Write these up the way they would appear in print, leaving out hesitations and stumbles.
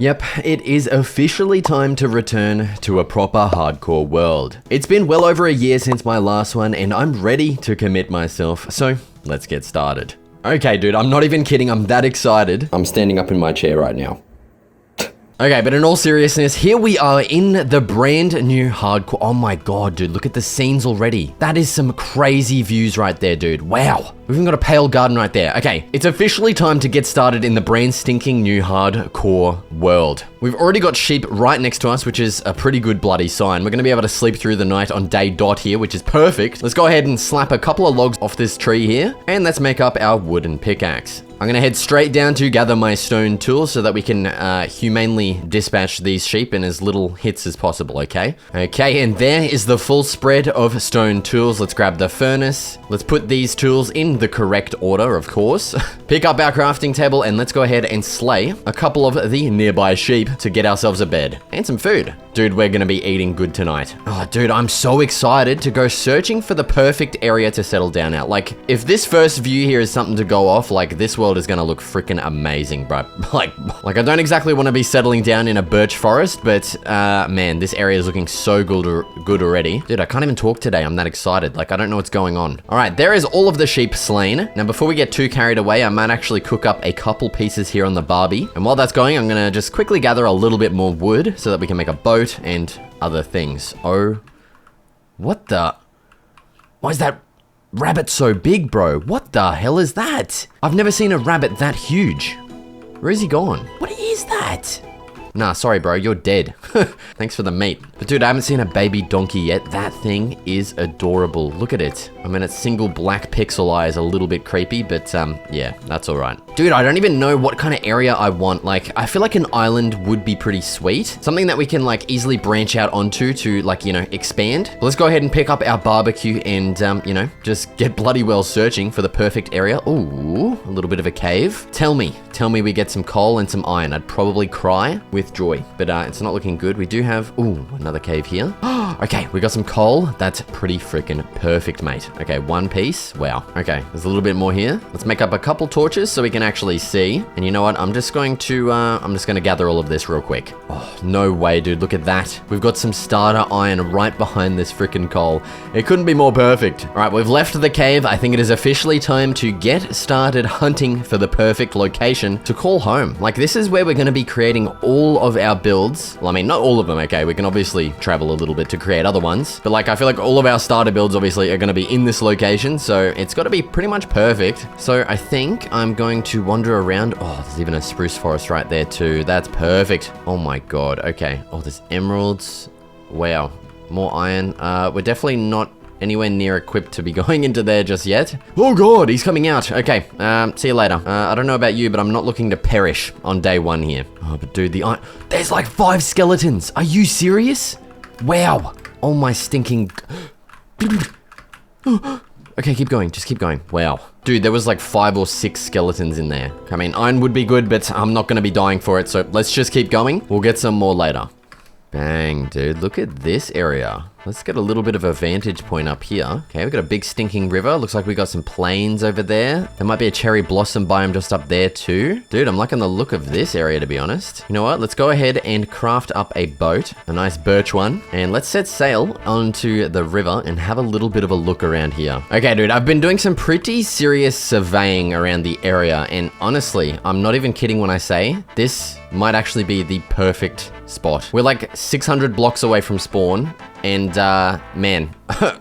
Yep, it is officially time to return to a proper hardcore world. It's been well over a year since my last one and I'm ready to commit myself, so let's get started. Okay dude, I'm not even kidding, I'm that excited. I'm standing up in my chair right now. Okay, but in all seriousness, here we are in the brand new hardcore. Oh my god, dude, look at the scenes already. That is some crazy views right there, dude. Wow. We've even got a pale garden right there. Okay, it's officially time to get started in the brand stinking new hardcore world. We've already got sheep right next to us, which is a pretty good bloody sign. We're gonna be able to sleep through the night on day dot here, which is perfect. Let's go ahead and slap a couple of logs off this tree here, and let's make up our wooden pickaxe. I'm gonna head straight down to gather my stone tools so that we can humanely dispatch these sheep in as little hits as possible, okay? Okay, and there is the full spread of stone tools. Let's grab the furnace. Let's put these tools in the correct order, of course. Pick up our crafting table and let's go ahead and slay a couple of the nearby sheep to get ourselves a bed and some food. Dude, we're gonna be eating good tonight. Oh, dude, I'm so excited to go searching for the perfect area to settle down at. Like, if this first view here is something to go off, like, this world is gonna look freaking amazing, bro. Like I don't exactly want to be settling down in a birch forest, but man, this area is looking so good already. Dude, I can't even talk today. I'm that excited. Like, I don't know what's going on. All right, there is all of the sheep slain. Now, before we get too carried away, I might actually cook up a couple pieces here on the barbie. And while that's going, I'm gonna just quickly gather a little bit more wood so that we can make a boat and other things. Oh, what the? Why is that rabbit so big, bro? What the hell is that? I've never seen a rabbit that huge. Where is he gone? What is that? Nah, sorry bro, you're dead. Thanks for the meat. But dude, I haven't seen a baby donkey yet. That thing is adorable. Look at it. I mean, its single black pixel eye is a little bit creepy, but yeah, that's all right. Dude, I don't even know what kind of area I want. Like, I feel like an island would be pretty sweet. Something that we can like easily branch out onto to like, you know, expand. Let's go ahead and pick up our barbecue and, you know, just get bloody well searching for the perfect area. Ooh, a little bit of a cave. Tell me we get some coal and some iron. I'd probably cry with joy, but it's not looking good. We do have, ooh, another cave here. Okay, we got some coal. That's pretty freaking perfect, mate. Okay, one piece. Wow. Okay, there's a little bit more here. Let's make up a couple torches so we can actually see. And you know what? I'm just going to gather all of this real quick. Oh, no way, dude. Look at that. We've got some starter iron right behind this freaking coal. It couldn't be more perfect. All right, we've left the cave. I think it is officially time to get started hunting for the perfect location to call home. Like, this is where we're going to be creating all of our builds. Well, I mean, not all of them, okay? We can obviously travel a little bit to create other ones. But like, I feel like all of our starter builds obviously are going to be in this location. So it's got to be pretty much perfect. So I think I'm going to wander around. Oh, there's even a spruce forest right there too. That's perfect. Oh my god. Okay. Oh, there's emeralds. Wow. More iron. We're definitely not anywhere near equipped to be going into there just yet. Oh god, he's coming out. Okay, see you later. I don't know about you, but I'm not looking to perish on day one here. Oh, but dude, there's like 5 skeletons. Are you serious? Wow. Oh my stinking... Okay, keep going. Just keep going. Wow. Dude, there was like 5 or 6 skeletons in there. I mean, iron would be good, but I'm not going to be dying for it, so let's just keep going. We'll get some more later. Bang, dude. Look at this area. Let's get a little bit of a vantage point up here. Okay, we've got a big stinking river. Looks like we got some plains over there. There might be a cherry blossom biome just up there too. Dude, I'm liking the look of this area, to be honest. You know what? Let's go ahead and craft up a boat. A nice birch one. And let's set sail onto the river and have a little bit of a look around here. Okay, dude, I've been doing some pretty serious surveying around the area. And honestly, I'm not even kidding when I say this might actually be the perfect spot. We're like 600 blocks away from spawn. And, man,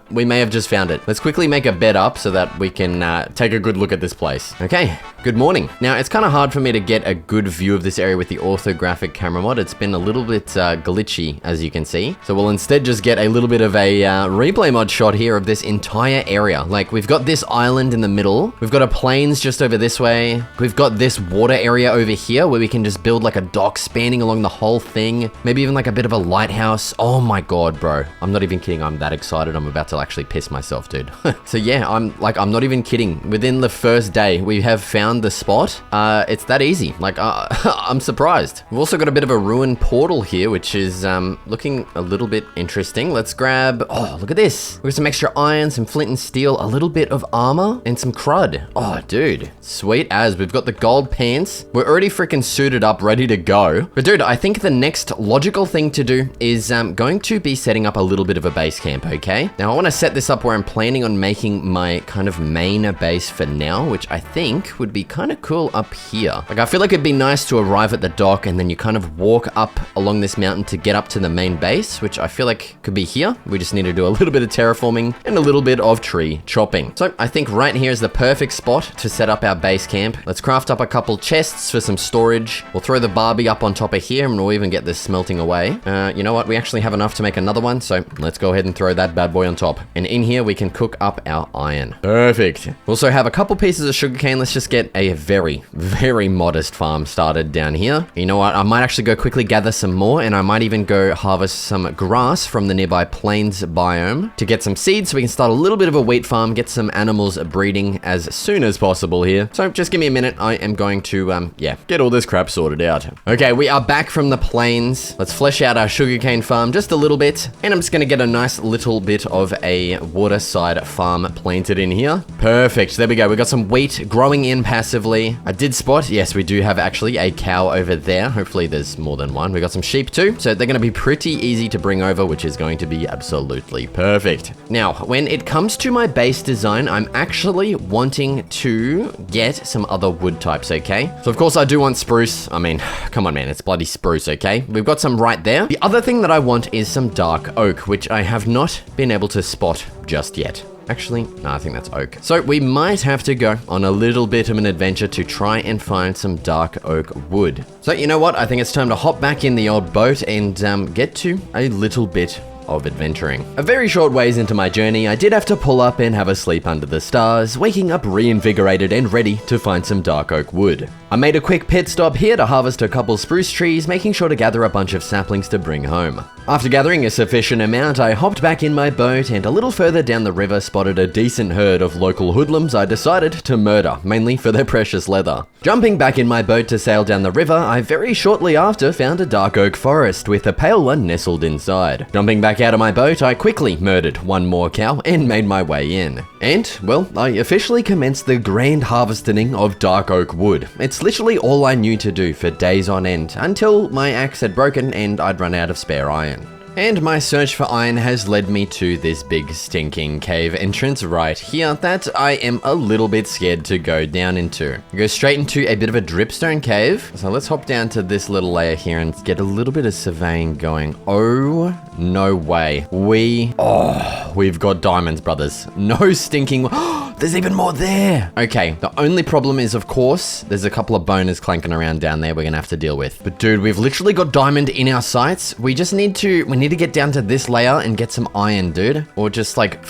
we may have just found it. Let's quickly make a bed up so that we can take a good look at this place. Okay, good morning. Now, it's kind of hard for me to get a good view of this area with the orthographic camera mod. It's been a little bit glitchy, as you can see. So we'll instead just get a little bit of a replay mod shot here of this entire area. Like, we've got this island in the middle. We've got a plains just over this way. We've got this water area over here where we can just build like a dock spanning along the whole thing. Maybe even like a bit of a lighthouse. Oh my god, bro. I'm not even kidding. I'm that excited. I'm about to actually piss myself, dude. So yeah, I'm not even kidding. Within the first day, we have found the spot. It's that easy. Like, I'm surprised. We've also got a bit of a ruined portal here, which is looking a little bit interesting. Let's grab, oh, look at this. We've got some extra iron, some flint and steel, a little bit of armor, and some crud. Oh, dude, sweet as. We've got the gold pants. We're already freaking suited up, ready to go. But dude, I think the next logical thing to do is going to be setting up a little bit of a base camp, okay? Now I want to set this up where I'm planning on making my kind of main base for now, which I think would be kind of cool up here. Like, I feel like it'd be nice to arrive at the dock and then you kind of walk up along this mountain to get up to the main base, which I feel like could be here. We just need to do a little bit of terraforming and a little bit of tree chopping. So I think right here is the perfect spot to set up our base camp. Let's craft up a couple chests for some storage. We'll throw the Barbie up on top of here and we'll even get this smelting away. You know what? We actually have enough to make another one, so let's go ahead and throw that bad boy on top. And in here, we can cook up our iron. Perfect. We also have a couple pieces of sugarcane. Let's just get a very, very modest farm started down here. You know what? I might actually go quickly gather some more, and I might even go harvest some grass from the nearby plains biome to get some seeds so we can start a little bit of a wheat farm, get some animals breeding as soon as possible here. So just give me a minute. I am going to, get all this crap sorted out. Okay, we are back from the plains. Let's flesh out our sugarcane farm just a little bit, and I'm just gonna get a nice little bit of a waterside farm planted in here. Perfect, there we go. We got some wheat growing in passively. I did spot, yes, we do have actually a cow over there. Hopefully there's more than one. We got some sheep too, so they're gonna be pretty easy to bring over, which is going to be absolutely perfect. Now, when it comes to my base design, I'm actually wanting to get some other wood types, okay? So of course I do want spruce. I mean, come on man, it's bloody spruce, okay? We've got some right there. The other thing that I want is some dark oak, which I have not been able to spot just yet. Actually, no, I think that's oak. So we might have to go on a little bit of an adventure to try and find some dark oak wood. So you know what? I think it's time to hop back in the old boat and get to a little bit of adventuring. A very short ways into my journey, I did have to pull up and have a sleep under the stars, waking up reinvigorated and ready to find some dark oak wood. I made a quick pit stop here to harvest a couple spruce trees, making sure to gather a bunch of saplings to bring home. After gathering a sufficient amount, I hopped back in my boat and a little further down the river spotted a decent herd of local hoodlums I decided to murder, mainly for their precious leather. Jumping back in my boat to sail down the river, I very shortly after found a dark oak forest with a pale one nestled inside. Jumping back out of my boat, I quickly murdered one more cow and made my way in. And, well, I officially commenced the grand harvesting of dark oak wood. It's literally all I knew to do for days on end, until my axe had broken and I'd run out of spare iron. And my search for iron has led me to this big stinking cave entrance right here that I am a little bit scared to go down into. We go straight into a bit of a dripstone cave. So let's hop down to this little layer here and get a little bit of surveying going. Oh, no way. We've got diamonds, brothers. No stinking... There's even more there. Okay, the only problem is, of course, there's a couple of boners clanking around down there we're gonna have to deal with. But dude, we've literally got diamond in our sights. We need to get down to this layer and get some iron, dude. Or just like,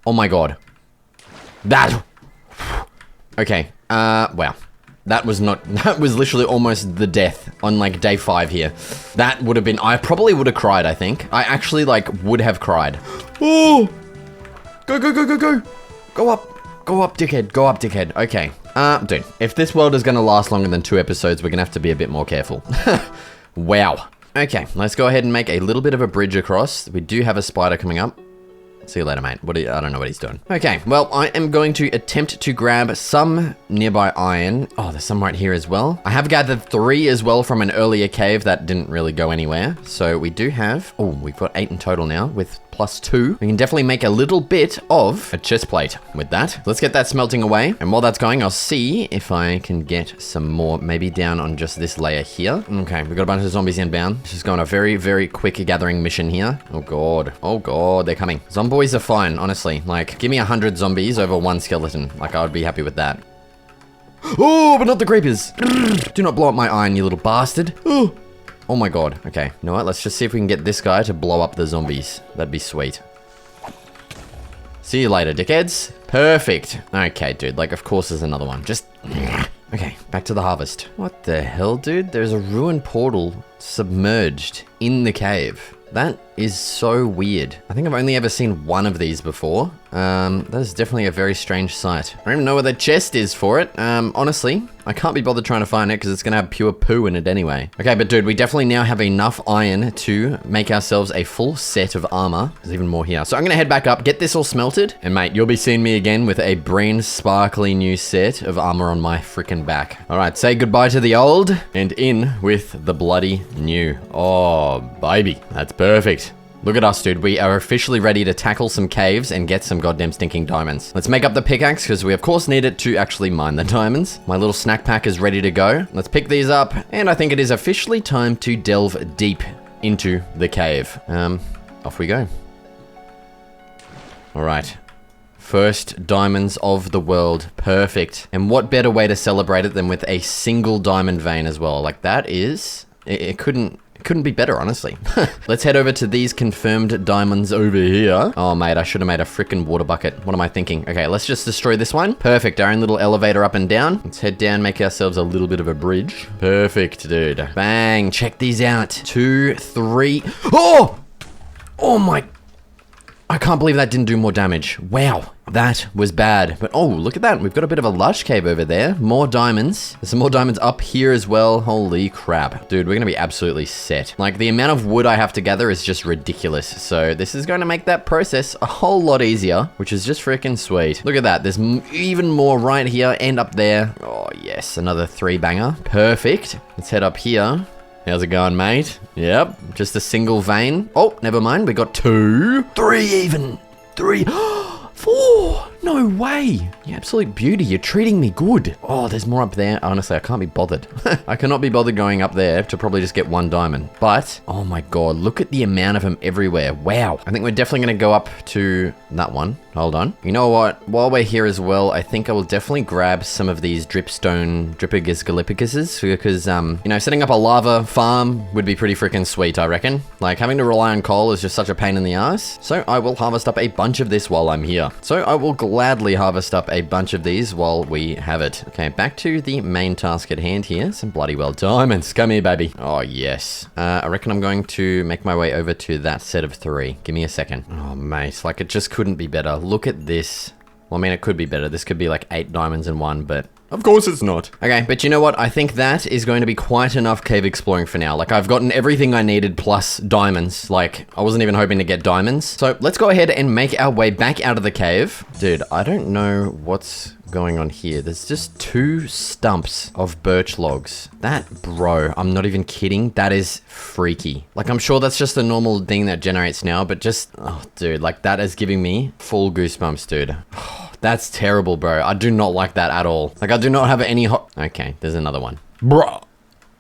oh my God. Okay, wow. That was literally almost the death on like day 5 here. That would have been, I probably would have cried, I think. I actually like would have cried. Oh, go, go, go, go, go. Go up, dickhead, go up, dickhead. Okay, dude, if this world is gonna last longer than 2 episodes, we're gonna have to be a bit more careful. Wow. Okay, let's go ahead and make a little bit of a bridge across. We do have a spider coming up. See you later, mate. I don't know what he's doing. Okay, well, I am going to attempt to grab some nearby iron. Oh, there's some right here as well. I have gathered 3 as well from an earlier cave that didn't really go anywhere. So we do have, oh, we've got 8 in total now with +2. We can definitely make a little bit of a chest plate with that. Let's get that smelting away. And while that's going, I'll see if I can get some more, maybe down on just this layer here. Okay, we've got a bunch of zombies inbound. Just going a very, very quick gathering mission here. Oh God. Oh God, they're coming. Zomboys are fine, honestly. Like, give me 100 zombies over 1 skeleton. Like, I would be happy with that. Oh, but not the creepers. Do not blow up my iron, you little bastard. Oh my God. Okay, you know what? Let's just see if we can get this guy to blow up the zombies. That'd be sweet. See you later, dickheads. Perfect. Okay, dude. Like, of course there's another one. Just... Okay, back to the harvest. What the hell, dude? There's a ruined portal submerged in the cave. That is so weird. I think I've only ever seen one of these before. That is definitely a very strange sight. I don't even know where the chest is for it. Honestly, I can't be bothered trying to find it because it's gonna have pure poo in it anyway. Okay, but dude, we definitely now have enough iron to make ourselves a full set of armor. There's even more here. So I'm gonna head back up, get this all smelted, and mate, you'll be seeing me again with a brand sparkly new set of armor on my freaking back. All right, say goodbye to the old and in with the bloody new. Oh, baby, that's perfect. Look at us, dude. We are officially ready to tackle some caves and get some goddamn stinking diamonds. Let's make up the pickaxe because we of course need it to actually mine the diamonds. My little snack pack is ready to go. Let's pick these up. And I think it is officially time to delve deep into the cave. Off we go. All right. First diamonds of the world. Perfect. And what better way to celebrate it than with a single diamond vein as well? Like that is... It couldn't be better, honestly. Let's head over to these confirmed diamonds over here. Oh, mate, I should have made a freaking water bucket. What am I thinking? Okay, let's just destroy this one. Perfect, our own little elevator up and down. Let's head down, make ourselves a little bit of a bridge. Perfect, dude. Bang, check these out. 2, 3. Oh! Oh my... I can't believe that didn't do more damage. Wow, that was bad. But oh, look at that. We've got a bit of a lush cave over there. More diamonds. There's some more diamonds up here as well. Holy crap. Dude, we're going to be absolutely set. Like, the amount of wood I have to gather is just ridiculous. So this is going to make that process a whole lot easier, which is just freaking sweet. Look at that. There's even more right here and up there. Oh, yes. Another 3-banger. Perfect. Let's head up here. How's it going, mate? Yep, just a single vein. Oh, never mind. We got 2, 3 even. 3, 4. No way. You absolute beauty. You're treating me good. Oh, there's more up there. Honestly, I can't be bothered. I cannot be bothered going up there to probably just get 1 diamond. But, oh my god, look at the amount of them everywhere. Wow. I think we're definitely going to go up to that one. Hold on. You know what? While we're here as well, I think I will definitely grab some of these dripstone drippigus galipicuses because, you know, setting up a lava farm would be pretty freaking sweet, I reckon. Like, having to rely on coal is just such a pain in the ass. So I will harvest up a bunch of this while I'm here. So I will gladly harvest up a bunch of these while we have it. Okay, back to the main task at hand here. Some bloody well diamonds. Come here, baby. Oh, yes. I reckon I'm going to make my way over to that set of 3. Give me a second. Oh, mate. Like, it just couldn't be better. Look at this. Well, I mean, it could be better. This could be like 8 diamonds in one, but of course it's not. Okay, but you know what? I think that is going to be quite enough cave exploring for now. Like, I've gotten everything I needed plus diamonds. Like, I wasn't even hoping to get diamonds. So let's go ahead and make our way back out of the cave. Dude, I don't know what's going on here. There's just 2 stumps of birch logs. That, bro, I'm not even kidding. That is freaky. Like, I'm sure that's just a normal thing that generates now, but just, oh, dude, like, that is giving me full goosebumps, dude. That's terrible, bro. I do not like that at all. Like, I do not have any okay, there's another one. Bro.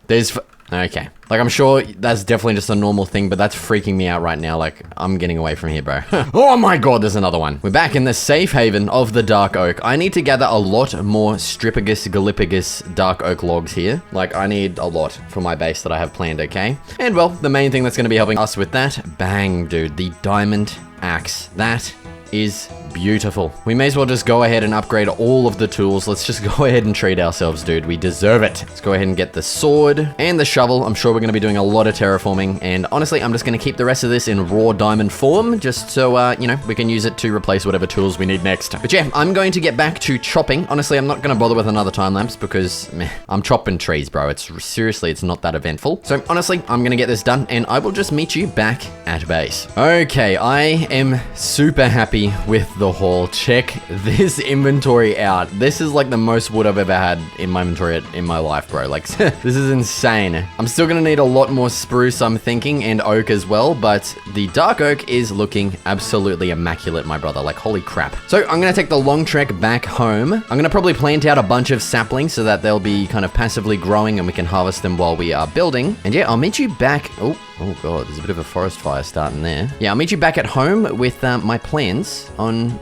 There's... Okay. Like, I'm sure that's definitely just a normal thing, but that's freaking me out right now. Like, I'm getting away from here, bro. Oh my god, there's another one. We're back in the safe haven of the dark oak. I need to gather a lot more strippigus, galipigus dark oak logs here. Like, I need a lot for my base that I have planned, okay? And, well, the main thing that's going to be helping us with that, bang, dude, the diamond axe. That is beautiful. We may as well just go ahead and upgrade all of the tools. Let's just go ahead and treat ourselves, dude. We deserve it. Let's go ahead and get the sword and the shovel. I'm sure we're going to be doing a lot of terraforming, and honestly, I'm just going to keep the rest of this in raw diamond form, just so, you know, we can use it to replace whatever tools we need next. But yeah, I'm going to get back to chopping. Honestly, I'm not going to bother with another time lapse because, meh, I'm chopping trees, bro. It's seriously, it's not that eventful. So honestly, I'm going to get this done, and I will just meet you back at base. Okay, I am super happy with the haul. Check this inventory out. This is like the most wood I've ever had in my inventory in my life, bro. Like, this is insane. I'm still gonna need a lot more spruce, I'm thinking, and oak as well, but the dark oak is looking absolutely immaculate, my brother. Like, holy crap. So I'm gonna take the long trek back home. I'm gonna probably plant out a bunch of saplings so that they'll be kind of passively growing and we can harvest them while we are building. And yeah, I'll meet you back. Oh god, there's a bit of a forest fire starting there. Yeah, I'll meet you back at home with my plans on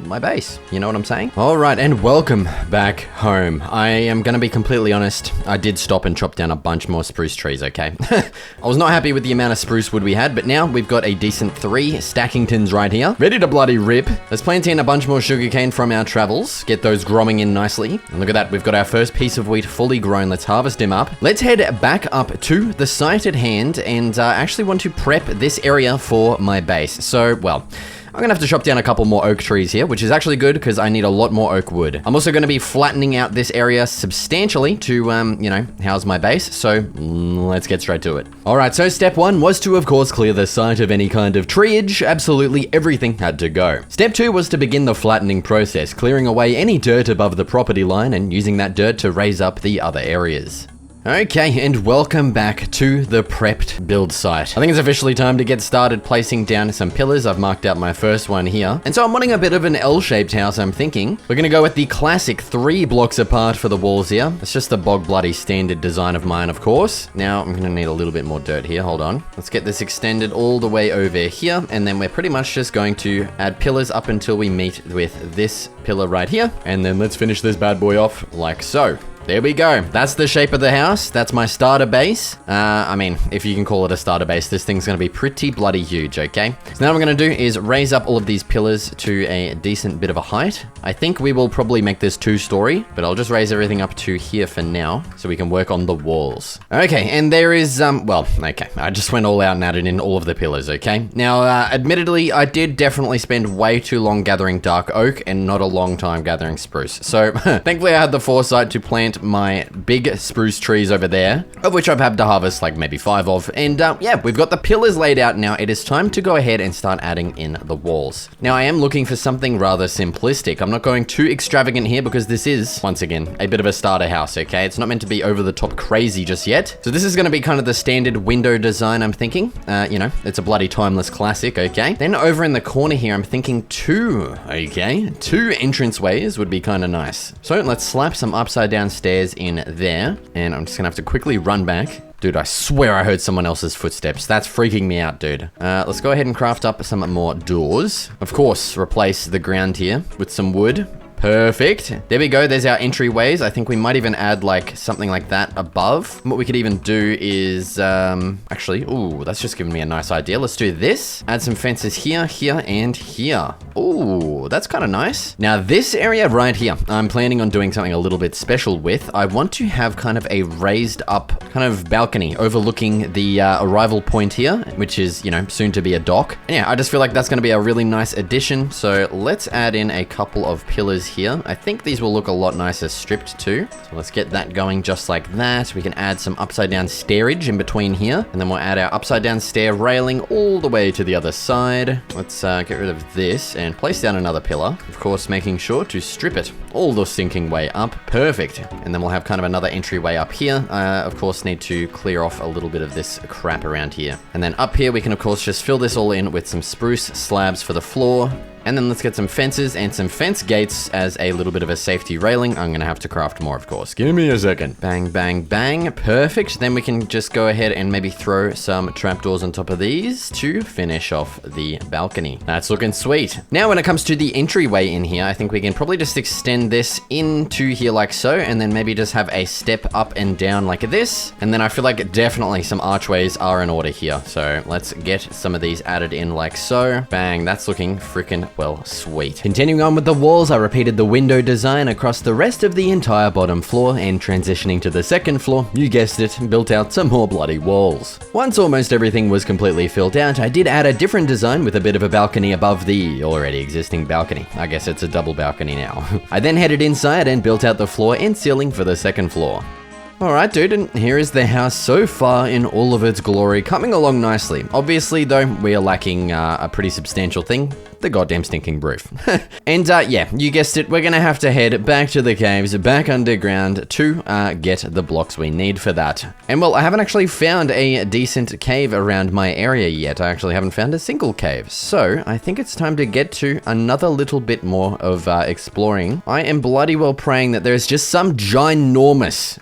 my base. You know what I'm saying? All right, and welcome back home. I am going to be completely honest. I did stop and chop down a bunch more spruce trees, okay? I was not happy with the amount of spruce wood we had, but now we've got a decent 3 stackingtons right here, ready to bloody rip. Let's plant in a bunch more sugarcane from our travels, get those growing in nicely. And look at that, we've got our first piece of wheat fully grown. Let's harvest him up. Let's head back up to the site at hand and actually want to prep this area for my base. So, well, I'm gonna have to chop down a couple more oak trees here, which is actually good because I need a lot more oak wood. I'm also gonna be flattening out this area substantially to, you know, house my base. So let's get straight to it. All right, so step 1 was to, of course, clear the site of any kind of treeage. Absolutely everything had to go. Step 2 was to begin the flattening process, clearing away any dirt above the property line and using that dirt to raise up the other areas. Okay, and welcome back to the prepped build site. I think it's officially time to get started placing down some pillars. I've marked out my first one here. And so I'm wanting a bit of an L-shaped house, I'm thinking. We're gonna go with the classic 3 blocks apart for the walls here. It's just the bog bloody standard design of mine, of course. Now, I'm gonna need a little bit more dirt here, hold on. Let's get this extended all the way over here, and then we're pretty much just going to add pillars up until we meet with this pillar right here. And then let's finish this bad boy off like so. There we go. That's the shape of the house. That's my starter base. I mean, if you can call it a starter base, this thing's gonna be pretty bloody huge, okay? So now what I'm gonna do is raise up all of these pillars to a decent bit of a height. I think we will probably make this 2-story, but I'll just raise everything up to here for now so we can work on the walls. Okay, and there is, well, okay. I just went all out and added in all of the pillars, okay? Now, admittedly, I did definitely spend way too long gathering dark oak and not a long time gathering spruce. So, thankfully I had the foresight to plant my big spruce trees over there, of which I've had to harvest like maybe 5 of. And yeah, we've got the pillars laid out now. It is time to go ahead and start adding in the walls. Now I am looking for something rather simplistic. I'm not going too extravagant here because this is, once again, a bit of a starter house, okay? It's not meant to be over the top crazy just yet. So this is gonna be kind of the standard window design, I'm thinking. You know, it's a bloody timeless classic, okay? Then over in the corner here, I'm thinking 2 entranceways would be kind of nice. So let's slap some upside down stairs in there, and I'm just gonna have to quickly run back. Dude, I swear I heard someone else's footsteps. That's freaking me out, dude. Let's go ahead and craft up some more doors. Of course, replace the ground here with some wood. Perfect. There we go. There's our entryways. I think we might even add like something like that above. What we could even do is, actually, ooh, that's just giving me a nice idea. Let's do this. Add some fences here, here, and here. Ooh, that's kind of nice. Now this area right here, I'm planning on doing something a little bit special with. I want to have kind of a raised up kind of balcony overlooking the arrival point here, which is, you know, soon to be a dock. And yeah, I just feel like that's going to be a really nice addition. So let's add in a couple of pillars here. I think these will look a lot nicer stripped too. So let's get that going just like that. We can add some upside down stairage in between here, and then we'll add our upside down stair railing all the way to the other side. Let's get rid of this and place down another pillar. Of course, making sure to strip it all the sinking way up. Perfect. And then we'll have kind of another entryway up here. Of course, need to clear off a little bit of this crap around here. And then up here, we can of course just fill this all in with some spruce slabs for the floor. And then let's get some fences and some fence gates as a little bit of a safety railing. I'm gonna have to craft more, of course. Give me a second. Bang, bang, bang. Perfect. Then we can just go ahead and maybe throw some trapdoors on top of these to finish off the balcony. That's looking sweet. Now, when it comes to the entryway in here, I think we can probably just extend this into here like so, and then maybe just have a step up and down like this. And then I feel like definitely some archways are in order here. So let's get some of these added in like so. Bang, that's looking freaking well, sweet. Continuing on with the walls, I repeated the window design across the rest of the entire bottom floor, and transitioning to the second floor, you guessed it, built out some more bloody walls. Once almost everything was completely filled out, I did add a different design with a bit of a balcony above the already existing balcony. I guess it's a double balcony now. I then headed inside and built out the floor and ceiling for the second floor. Alright dude, and here is the house so far in all of its glory, coming along nicely. Obviously though, we are lacking a pretty substantial thing, the goddamn stinking roof. And yeah, you guessed it, we're gonna have to head back to the caves, back underground to get the blocks we need for that. And well, I haven't actually found a decent cave around my area yet. I actually haven't found a single cave. So I think it's time to get to another little bit more of exploring. I am bloody well praying that there's just some ginormous,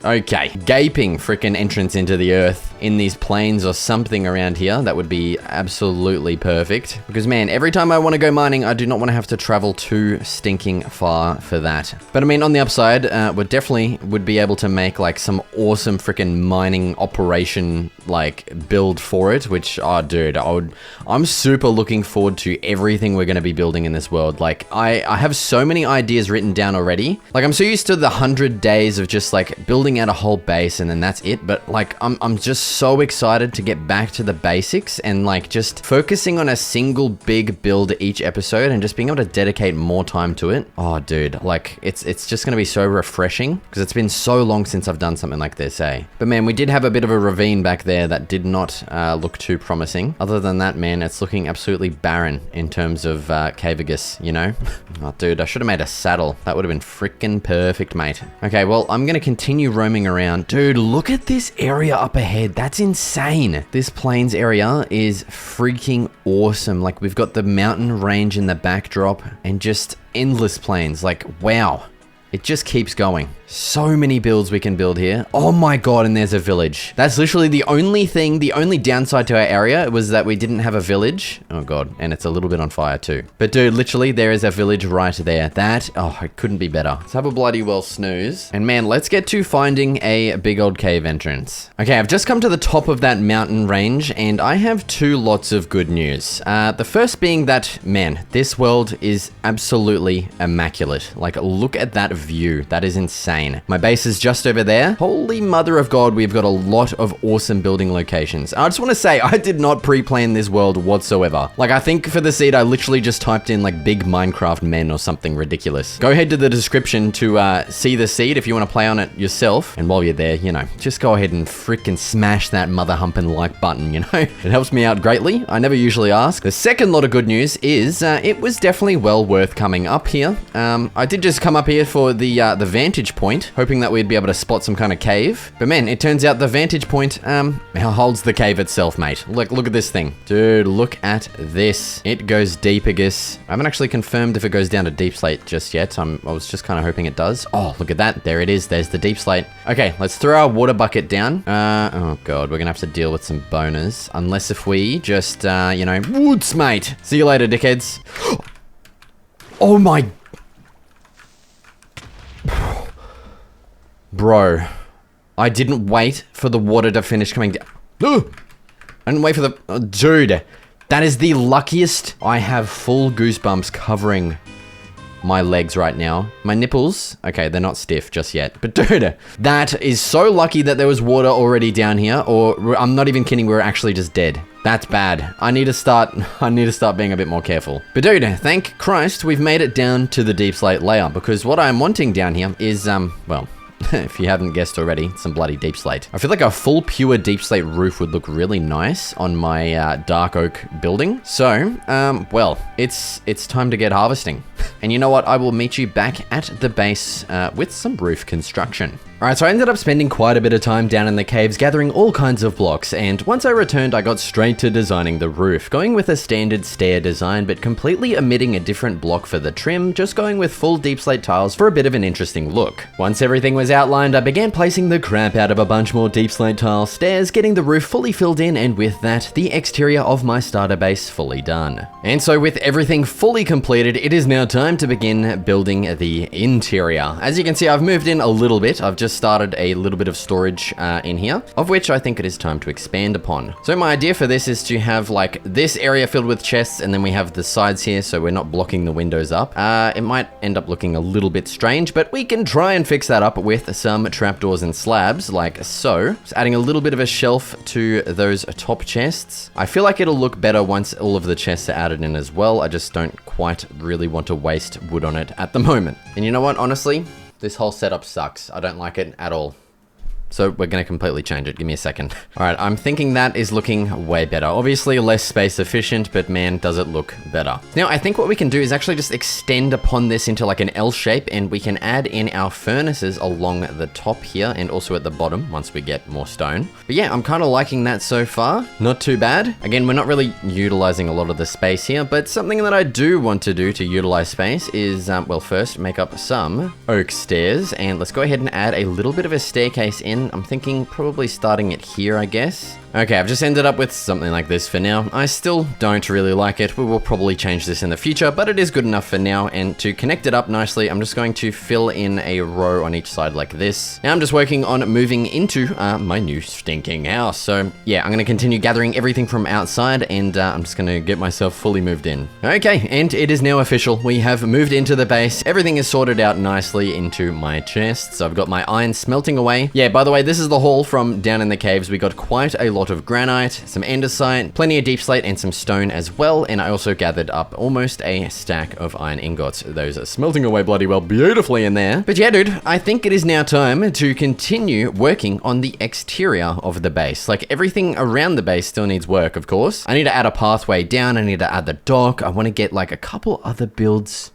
gaping freaking entrance into the earth in these plains or something around here. That would be absolutely perfect. Because man, every time I want to go mining, I do not want to have to travel too stinking far for that. But I mean, on the upside, we definitely would be able to make like some awesome freaking mining operation like build for it, which, oh dude, I'm super looking forward to everything we're going to be building in this world. Like I have so many ideas written down already. Like I'm so used to the 100 days of just like building out a whole base and then that's it. But like I'm just so excited to get back to the basics and like just focusing on a single big build each episode and just being able to dedicate more time to it. Oh dude, like it's just going to be so refreshing because it's been so long since I've done something like this, eh? But man, we did have a bit of a ravine back there that did not look too promising. Other than that, man, it's looking absolutely barren in terms of Cavagus, you know? Oh dude, I should have made a saddle. That would have been freaking perfect, mate. Okay, well, I'm going to continue roaming around. Dude, look at this area up ahead. That's insane. This plains area is freaking awesome. Like we've got the mountain range in the backdrop and just endless plains. Like, wow. It just keeps going. So many builds we can build here. Oh my god, and there's a village. That's literally the only thing, the only downside to our area was that we didn't have a village. Oh god, and it's a little bit on fire too. But dude, literally there is a village right there. That, oh, it couldn't be better. Let's have a bloody well snooze. And man, let's get to finding a big old cave entrance. Okay, I've just come to the top of that mountain range and I have two lots of good news. The first being that, man, this world is absolutely immaculate. Like, look at that view. That is insane. My base is just over there. Holy mother of God, we've got a lot of awesome building locations. I just want to say, I did not pre-plan this world whatsoever. Like, I think for the seed, I literally just typed in like big Minecraft men or something ridiculous. Go ahead to the description to see the seed if you want to play on it yourself. And while you're there, you know, just go ahead and freaking smash that mother humping like button, you know? It helps me out greatly. I never usually ask. The second lot of good news is it was definitely well worth coming up here. I did just come up here for the vantage point, hoping that we'd be able to spot some kind of cave. But man, it turns out the vantage point holds the cave itself, mate. Look at this thing. Dude, look at this. It goes deepagus. I haven't actually confirmed if it goes down to deep slate just yet. I was just kind of hoping it does. Oh, look at that. There it is. There's the deep slate. Okay, let's throw our water bucket down. Oh god, we're gonna have to deal with some boners. Unless if we just, you know, woods, mate. See you later, dickheads. Oh my... Bro, I didn't wait for the water to finish coming down. I didn't wait for the... Oh, dude, that is the luckiest. I have full goosebumps covering my legs right now. My nipples, okay, they're not stiff just yet. But dude, that is so lucky that there was water already down here, or I'm not even kidding, we're actually just dead. That's bad. I need to start being a bit more careful. But dude, thank Christ we've made it down to the deep slate layer, because what I'm wanting down here is, well, if you haven't guessed already, some bloody deep slate. I feel like a full pure deep slate roof would look really nice on my dark oak building. So, well, it's time to get harvesting. And you know what? I will meet you back at the base with some roof construction. Alright, so I ended up spending quite a bit of time down in the caves gathering all kinds of blocks, and once I returned I got straight to designing the roof, going with a standard stair design but completely omitting a different block for the trim, just going with full deep slate tiles for a bit of an interesting look. Once everything was outlined, I began placing the crap out of a bunch more deep slate tile stairs, getting the roof fully filled in, and with that, the exterior of my starter base fully done. And so with everything fully completed, it is now time to begin building the interior. As you can see, I've moved in a little bit. I've just started a little bit of storage in here, of which I think it is time to expand upon. So my idea for this is to have like this area filled with chests, and then we have the sides here so we're not blocking the windows up. It might end up looking a little bit strange, but we can try and fix that up with some trapdoors and slabs like so. Just adding a little bit of a shelf to those top chests. I feel like it'll look better once all of the chests are added in as well. I just don't quite really want to waste wood on it at the moment. And you know what, honestly, this whole setup sucks. I don't like it at all. So we're going to completely change it. Give me a second. All right, I'm thinking that is looking way better. Obviously less space efficient, but man, does it look better. Now, I think what we can do is actually just extend upon this into like an L shape, and we can add in our furnaces along the top here and also at the bottom once we get more stone. But yeah, I'm kind of liking that so far. Not too bad. Again, we're not really utilizing a lot of the space here, but something that I do want to do to utilize space is, well, first make up some oak stairs, and let's go ahead and add a little bit of a staircase in. I'm thinking probably starting it here, I guess. Okay, I've just ended up with something like this for now. I still don't really like it. We will probably change this in the future, but it is good enough for now. And to connect it up nicely, I'm just going to fill in a row on each side like this. Now I'm just working on moving into my new stinking house. So yeah, I'm going to continue gathering everything from outside, and I'm just going to get myself fully moved in. Okay, and it is now official. We have moved into the base. Everything is sorted out nicely into my chest. So I've got my iron smelting away. Yeah, by the way, this is the haul from down in the caves. We got quite a lot of granite, some andesite, plenty of deep slate, and some stone as well. And I also gathered up almost a stack of iron ingots. Those are smelting away bloody well beautifully in there. But yeah, dude, I think it is now time to continue working on the exterior of the base. Like, everything around the base still needs work, of course. I need to add a pathway down. I need to add the dock. I want to get like a couple other builds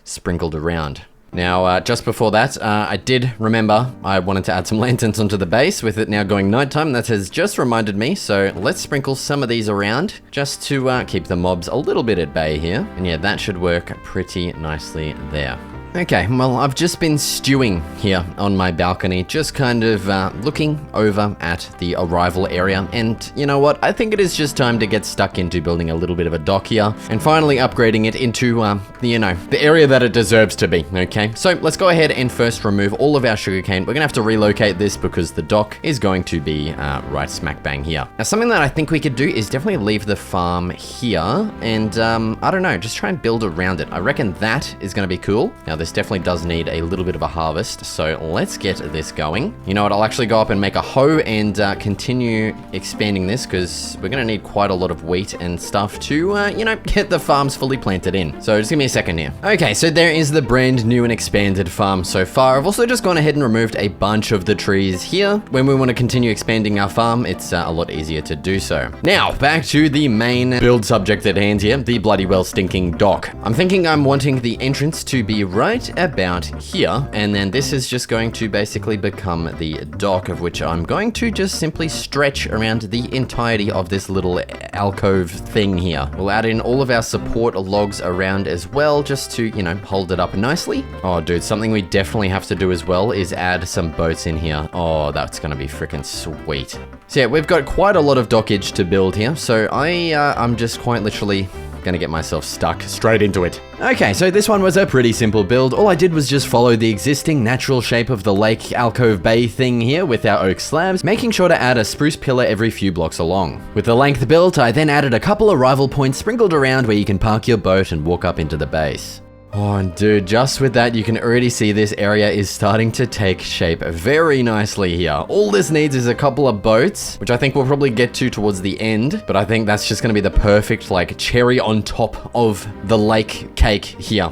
sprinkled around. Now, just before that, I did remember I wanted to add some lanterns onto the base. With it now going nighttime, that has just reminded me. So let's sprinkle some of these around just to keep the mobs a little bit at bay here. And yeah, that should work pretty nicely there. Okay, well, I've just been stewing here on my balcony, just kind of looking over at the arrival area. And you know what? I think it is just time to get stuck into building a little bit of a dock here and finally upgrading it into, you know, the area that it deserves to be, okay? So let's go ahead and first remove all of our sugarcane. We're gonna have to relocate this because the dock is going to be right smack bang here. Now, something that I think we could do is definitely leave the farm here and, I don't know, just try and build around it. I reckon that is gonna be cool. Now, this definitely does need a little bit of a harvest, so let's get this going. You know what, I'll actually go up and make a hoe and continue expanding this because we're gonna need quite a lot of wheat and stuff to, you know, get the farms fully planted in. So just give me a second here. Okay, so there is the brand new and expanded farm so far. I've also just gone ahead and removed a bunch of the trees here. When we want to continue expanding our farm, it's a lot easier to do so. Now, back to the main build subject at hand here, the bloody well stinking dock. I'm thinking I'm wanting the entrance to be right about here, and then this is just going to basically become the dock, of which I'm going to just simply stretch around the entirety of this little alcove thing here. We'll add in all of our support logs around as well, just to, you know, hold it up nicely. Oh, dude, something we definitely have to do as well is add some boats in here. Oh, that's gonna be freaking sweet. So yeah, we've got quite a lot of dockage to build here, so I'm just quite literally gonna get myself stuck straight into it. Okay, so this one was a pretty simple build. All I did was just follow the existing natural shape of the lake alcove bay thing here with our oak slabs, making sure to add a spruce pillar every few blocks along. With the length built, I then added a couple arrival points sprinkled around where you can park your boat and walk up into the base. Oh, and dude, just with that, you can already see this area is starting to take shape very nicely here. All this needs is a couple of boats, which I think we'll probably get to towards the end, but I think that's just gonna be the perfect, like, cherry on top of the lake cake here.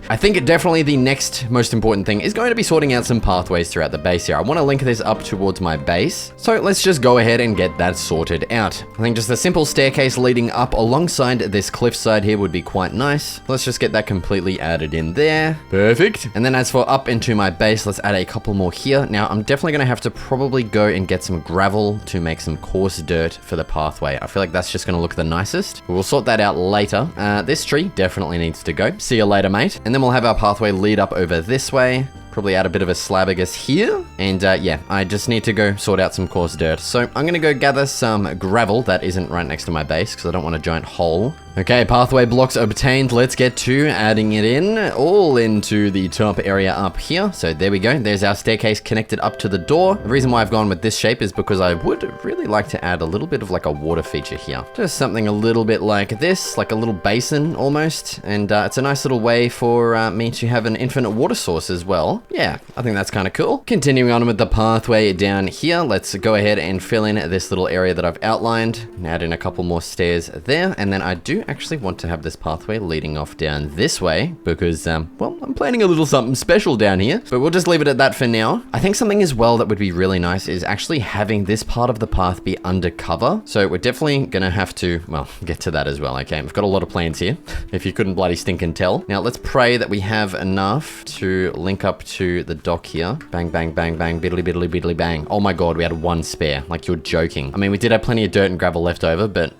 I think definitely the next most important thing is going to be sorting out some pathways throughout the base here. I want to link this up towards my base, so let's just go ahead and get that sorted out. I think just a simple staircase leading up alongside this cliffside here would be quite nice. Let's just get that completely added in there. Perfect. And then as for up into my base, let's add a couple more here. Now, I'm definitely going to have to probably go and get some gravel to make some coarse dirt for the pathway. I feel like that's just going to look the nicest. We'll sort that out later. This tree definitely needs to go. See you later, mate. And then we'll have our pathway lead up over this way. Probably add a bit of a slab, I guess, here. And yeah, I just need to go sort out some coarse dirt. So I'm going to go gather some gravel that isn't right next to my base because I don't want a giant hole. Okay, pathway blocks obtained. Let's get to adding it in, all into the top area up here. So there we go. There's our staircase connected up to the door. The reason why I've gone with this shape is because I would really like to add a little bit of like a water feature here. Just something a little bit like this, like a little basin almost. And it's a nice little way for me to have an infinite water source as well. Yeah, I think that's kind of cool. Continuing on with the pathway down here, let's go ahead and fill in this little area that I've outlined. Add in a couple more stairs there. And then I do actually want to have this pathway leading off down this way because, well, I'm planning a little something special down here, but we'll just leave it at that for now. I think something as well that would be really nice is actually having this part of the path be undercover. So we're definitely gonna have to, well, get to that as well, okay? We've got a lot of plans here, if you couldn't bloody stink and tell. Now, let's pray that we have enough to link up to the dock here. Bang, bang, bang, bang, biddly, biddly, biddly, bang. Oh my god, we had one spare. Like, you're joking. I mean, we did have plenty of dirt and gravel left over, but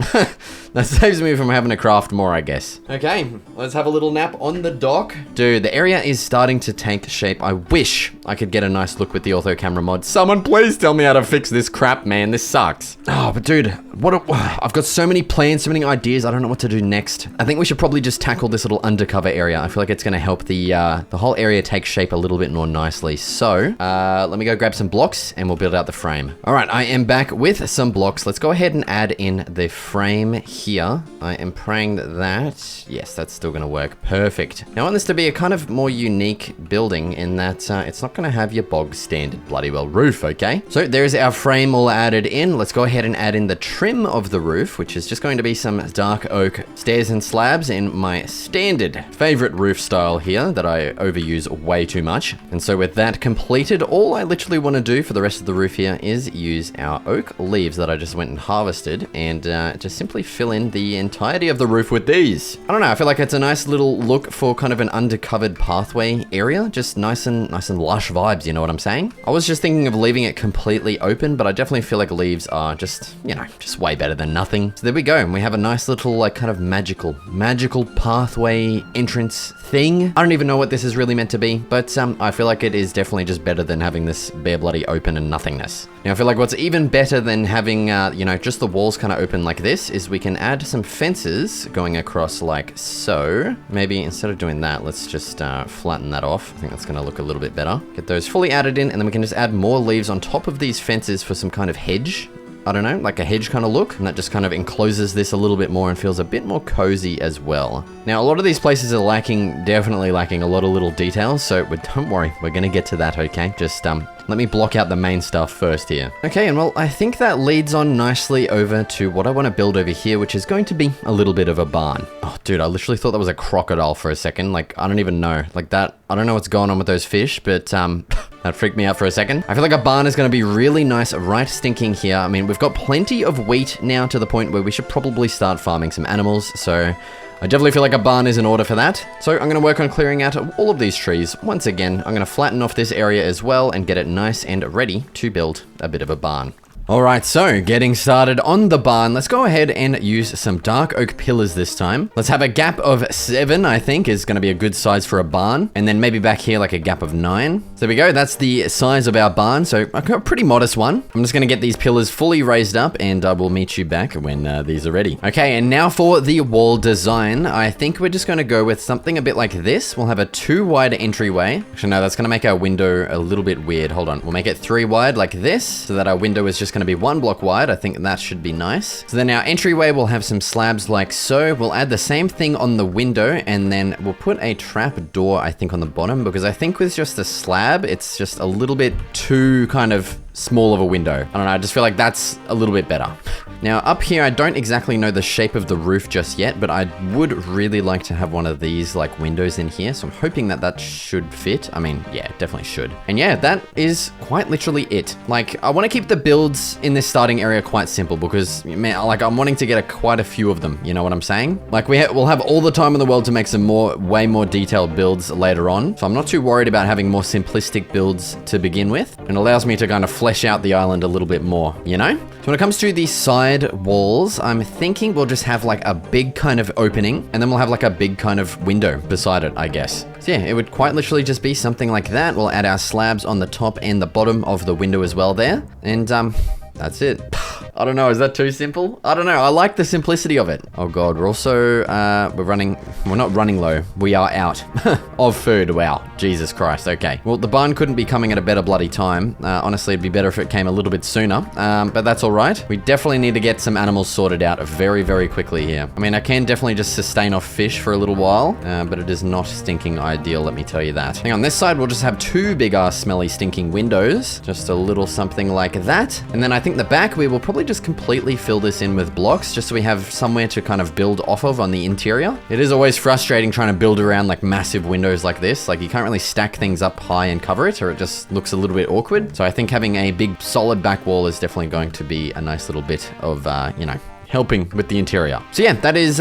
that saves me from having to craft more, I guess. Okay, let's have a little nap on the dock. Dude, the area is starting to take shape. I wish I could get a nice look with the ortho camera mod. Someone please tell me how to fix this crap, man. This sucks. Oh, but dude, I've got so many plans, so many ideas. I don't know what to do next. I think we should probably just tackle this little undercover area. I feel like it's going to help the whole area take shape a little bit more nicely. So, let me go grab some blocks and we'll build out the frame. All right, I am back with some blocks. Let's go ahead and add in the frame here. I am praying that, yes, that's still going to work. Perfect. Now, I want this to be a kind of more unique building in that it's not going to have your bog standard bloody well roof, okay? So there's our frame all added in. Let's go ahead and add in the trim of the roof, which is just going to be some dark oak stairs and slabs in my standard favorite roof style here that I overuse way too much. And so with that completed, all I literally want to do for the rest of the roof here is use our oak leaves that I just went and harvested and just simply fill in the entirety of the roof with these. I don't know, I feel like it's a nice little look for kind of an undercovered pathway area. Just nice and lush vibes, you know what I'm saying? I was just thinking of leaving it completely open, but I definitely feel like leaves are just, you know, just way better than nothing. So there we go. And we have a nice little like kind of magical pathway entrance thing. I don't even know what this is really meant to be, but I feel like it is definitely just better than having this bare bloody open and nothingness. Now I feel like what's even better than having, you know, just the walls kind of open like this is we can add some fences going across like so. Maybe instead of doing that, let's just flatten that off. I think that's going to look a little bit better. Get those fully added in, and then we can just add more leaves on top of these fences for some kind of hedge. I don't know, like a hedge kind of look, and that just kind of encloses this a little bit more and feels a bit more cozy as well. Now, a lot of these places are definitely lacking a lot of little details, so don't worry, we're gonna get to that, okay? Just let me block out the main stuff first here. Okay, and well, I think that leads on nicely over to what I want to build over here, which is going to be a little bit of a barn. Oh, dude, I literally thought that was a crocodile for a second. Like, I don't even know. Like that, I don't know what's going on with those fish, but that freaked me out for a second. I feel like a barn is going to be really nice right stinking here. I mean, we've got plenty of wheat now to the point where we should probably start farming some animals, so I definitely feel like a barn is in order for that. So I'm going to work on clearing out all of these trees. Once again, I'm going to flatten off this area as well and get it nice and ready to build a bit of a barn. Alright, so getting started on the barn, let's go ahead and use some dark oak pillars this time. Let's have a gap of 7, I think, is going to be a good size for a barn. And then maybe back here like a gap of 9. So there we go, that's the size of our barn, so a pretty modest one. I'm just going to get these pillars fully raised up and I will meet you back when these are ready. Okay, and now for the wall design, I think we're just going to go with something a bit like this. We'll have a 2 wide entryway. Actually, no, that's going to make our window a little bit weird. Hold on, we'll make it 3 wide like this so that our window is just going to be 1 block wide. I think that should be nice. So then our entryway will have some slabs like so. We'll add the same thing on the window and then we'll put a trap door, I think, on the bottom, because I think with just the slab, it's just a little bit too kind of small of a window. I don't know, I just feel like that's a little bit better. Now up here, I don't exactly know the shape of the roof just yet, but I would really like to have one of these like windows in here. So I'm hoping that that should fit. I mean, yeah, definitely should. And yeah, that is quite literally it. Like, I want to keep the builds in this starting area quite simple because, man, like I'm wanting to get quite a few of them. You know what I'm saying? Like we'll have all the time in the world to make some way more detailed builds later on. So I'm not too worried about having more simplistic builds to begin with. It allows me to kind of flesh out the island a little bit more, you know? So when it comes to the side walls, I'm thinking we'll just have like a big kind of opening and then we'll have like a big kind of window beside it, I guess. So yeah, it would quite literally just be something like that. We'll add our slabs on the top and the bottom of the window as well there. And that's it. I don't know, is that too simple? I don't know, I like the simplicity of it. Oh god, we're also, we're not running low. We are out of food. Wow, Jesus Christ, okay. Well, the barn couldn't be coming at a better bloody time. Honestly, it'd be better if it came a little bit sooner, but that's all right. We definitely need to get some animals sorted out very, very quickly here. I mean, I can definitely just sustain off fish for a little while, but it is not stinking ideal, let me tell you that. Hang on, this side, we'll just have 2 big ass smelly stinking windows. Just a little something like that. And then I think the back, we will probably just completely fill this in with blocks just so we have somewhere to kind of build off of on the interior. It is always frustrating trying to build around like massive windows like this. Like you can't really stack things up high and cover it, or it just looks a little bit awkward. So I think having a big solid back wall is definitely going to be a nice little bit of, you know, helping with the interior. So yeah, that is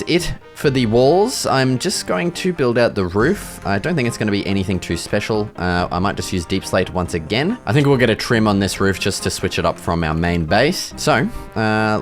it for the walls. I'm just going to build out the roof. I don't think it's going to be anything too special. I might just use deep slate once again. I think we'll get a trim on this roof just to switch it up from our main base. So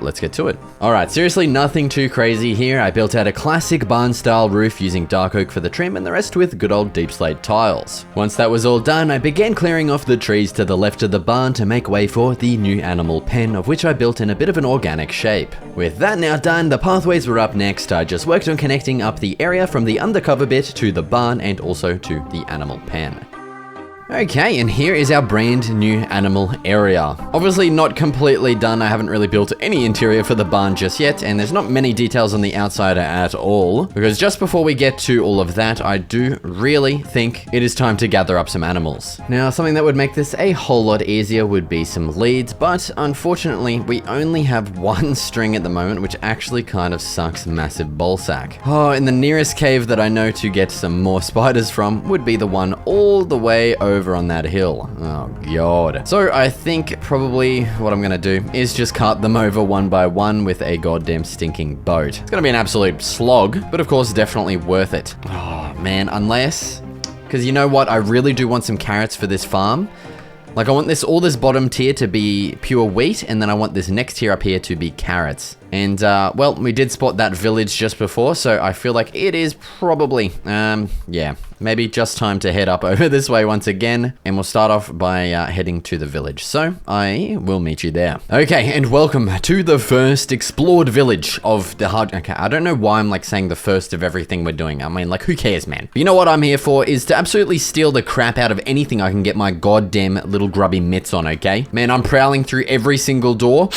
let's get to it. All right, seriously, nothing too crazy here. I built out a classic barn style roof using dark oak for the trim and the rest with good old deep slate tiles. Once that was all done, I began clearing off the trees to the left of the barn to make way for the new animal pen, of which I built in a bit of an organic shape. With that now done, the pathways were up next. I just worked on connecting up the area from the undercover bit to the barn and also to the animal pen. Okay, and here is our brand new animal area. Obviously not completely done. I haven't really built any interior for the barn just yet, and there's not many details on the outside at all, because just before we get to all of that, I do really think it is time to gather up some animals. Now, something that would make this a whole lot easier would be some leads, but unfortunately, we only have one string at the moment, which actually kind of sucks massive ballsack. Oh, and the nearest cave that I know to get some more spiders from would be the one all the way over on that hill. Oh god. So I think probably what I'm gonna do is just cart them over one by one with a goddamn stinking boat. It's gonna be an absolute slog, but of course definitely worth it. Oh man, unless, because you know what, I really do want some carrots for this farm. Like I want all this bottom tier to be pure wheat, and then I want this next tier up here to be carrots. And, well, we did spot that village just before, so I feel like it is probably, yeah, maybe just time to head up over this way once again. And we'll start off by heading to the village. So I will meet you there. Okay, and welcome to the first explored village of the hard... Okay, I don't know why I'm like saying the first of everything we're doing. I mean, like, who cares, man? But you know what I'm here for is to absolutely steal the crap out of anything I can get my goddamn little grubby mitts on, okay? Man, I'm prowling through every single door.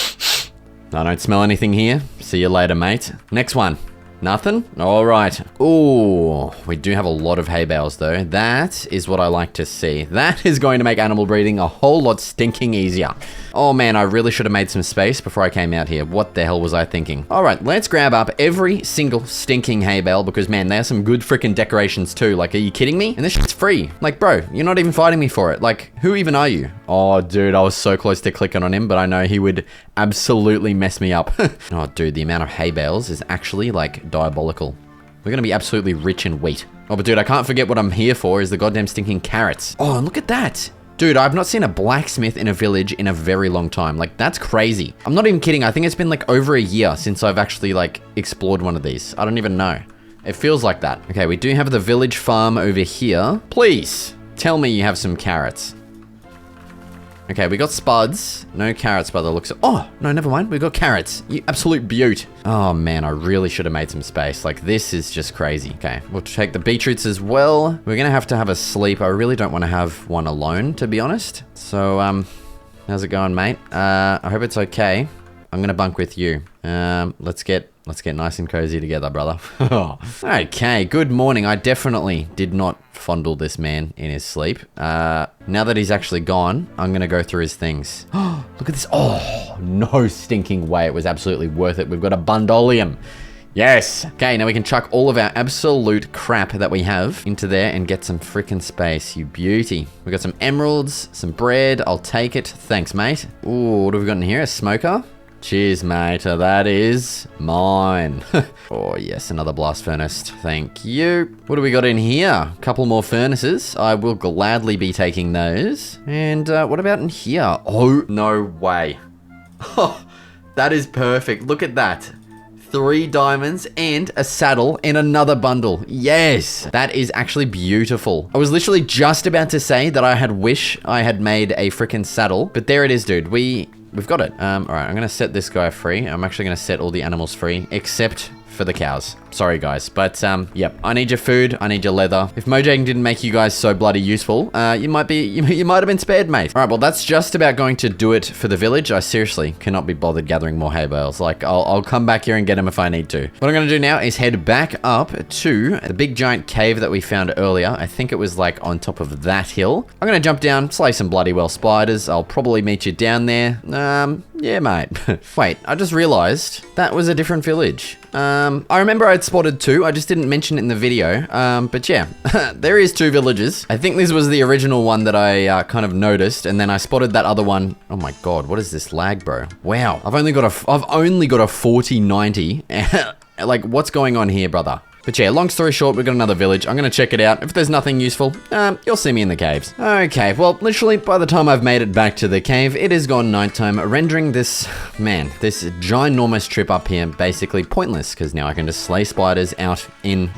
I don't smell anything here. See you later, mate. Next one. Nothing? All right. Ooh, we do have a lot of hay bales though. That is what I like to see. That is going to make animal breeding a whole lot stinking easier. Oh man, I really should have made some space before I came out here. What the hell was I thinking? All right, let's grab up every single stinking hay bale because man, they are some good freaking decorations too. Like, are you kidding me? And this shit's free. Like, bro, you're not even fighting me for it. Like, who even are you? Oh, dude, I was so close to clicking on him, but I know he would absolutely mess me up. Oh, dude, the amount of hay bales is actually like diabolical. We're gonna be absolutely rich in wheat. Oh, but dude, I can't forget what I'm here for is the goddamn stinking carrots. Oh, and look at that. Dude, I've not seen a blacksmith in a village in a very long time. Like, that's crazy. I'm not even kidding. I think it's been like over a year since I've actually like explored one of these. I don't even know. It feels like that. Okay, we do have the village farm over here. Please tell me you have some carrots. Okay, we got spuds. No carrots by the looks of... Oh, no, never mind. We got carrots. You absolute beaut. Oh, man, I really should have made some space. Like, this is just crazy. Okay, we'll take the beetroots as well. We're going to have a sleep. I really don't want to have one alone, to be honest. So, how's it going, mate? I hope it's okay. I'm going to bunk with you. Let's get nice and cozy together, brother. Okay, good morning. I definitely did not fondle this man in his sleep. Now that he's actually gone, I'm gonna go through his things. Look at this. Oh, no stinking way. It was absolutely worth it. We've got a bundolium. Yes. Okay, now we can chuck all of our absolute crap that we have into there and get some freaking space. You beauty. We got some emeralds, some bread. I'll take it. Thanks, mate. Ooh, what have we got in here? A smoker? Cheers, mate. That is mine. Oh, yes, another blast furnace. Thank you. What do we got in here? A couple more furnaces. I will gladly be taking those. And what about in here? Oh, no way. Oh, that is perfect. Look at that. 3 diamonds and a saddle in another bundle. Yes, that is actually beautiful. I was literally just about to say that I wish I had made a freaking saddle, but there it is, dude. We've got it. All right, I'm gonna set this guy free. I'm actually gonna set all the animals free, except for the cows. Sorry, guys. But, yep. I need your food. I need your leather. If Mojang didn't make you guys so bloody useful, you might have been spared, mate. All right, well, that's just about going to do it for the village. I seriously cannot be bothered gathering more hay bales. Like, I'll come back here and get them if I need to. What I'm gonna do now is head back up to the big giant cave that we found earlier. I think it was, like, on top of that hill. I'm gonna jump down, slay some bloody well spiders. I'll probably meet you down there. Yeah, mate. Wait, I just realized that was a different village. I remember I'd spotted 2. I just didn't mention it in the video. But yeah, there is 2 villages. I think this was the original one that I kind of noticed, and then I spotted that other one. Oh my god, what is this lag, bro? Wow, I've only got a 4090. Like, what's going on here, brother? But yeah, long story short, we've got another village. I'm gonna check it out. If there's nothing useful, you'll see me in the caves. Okay, well, literally, by the time I've made it back to the cave, it is gone nighttime, rendering this ginormous trip up here basically pointless, because now I can just slay spiders out in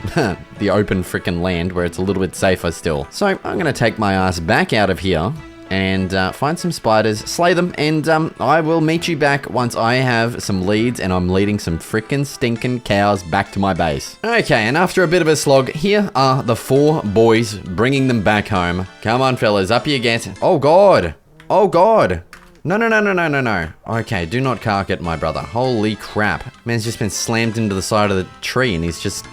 the open frickin' land where it's a little bit safer still. So I'm gonna take my ass back out of here and find some spiders, slay them, and I will meet you back once I have some leads and I'm leading some frickin' stinking cows back to my base. Okay, and after a bit of a slog, here are the 4 boys, bringing them back home. Come on, fellas, up you get. Oh god, oh god. No. Okay, do not cark it, my brother. Holy crap. Man's just been slammed into the side of the tree and he's just,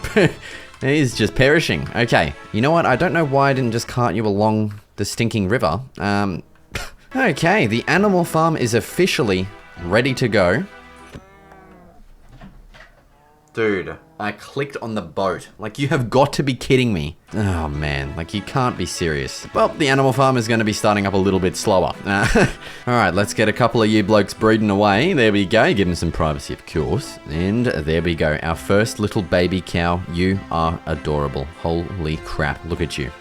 he's just perishing. Okay, you know what? I don't know why I didn't just cart you along the stinking river. Okay, the animal farm is officially ready to go. Dude, I clicked on the boat. Like, you have got to be kidding me. Oh man, like, you can't be serious. Well, the animal farm is going to be starting up a little bit slower. Alright, let's get a couple of you blokes breeding away. There we go, give them some privacy, of course. And there we go, our first little baby cow. You are adorable. Holy crap, look at you.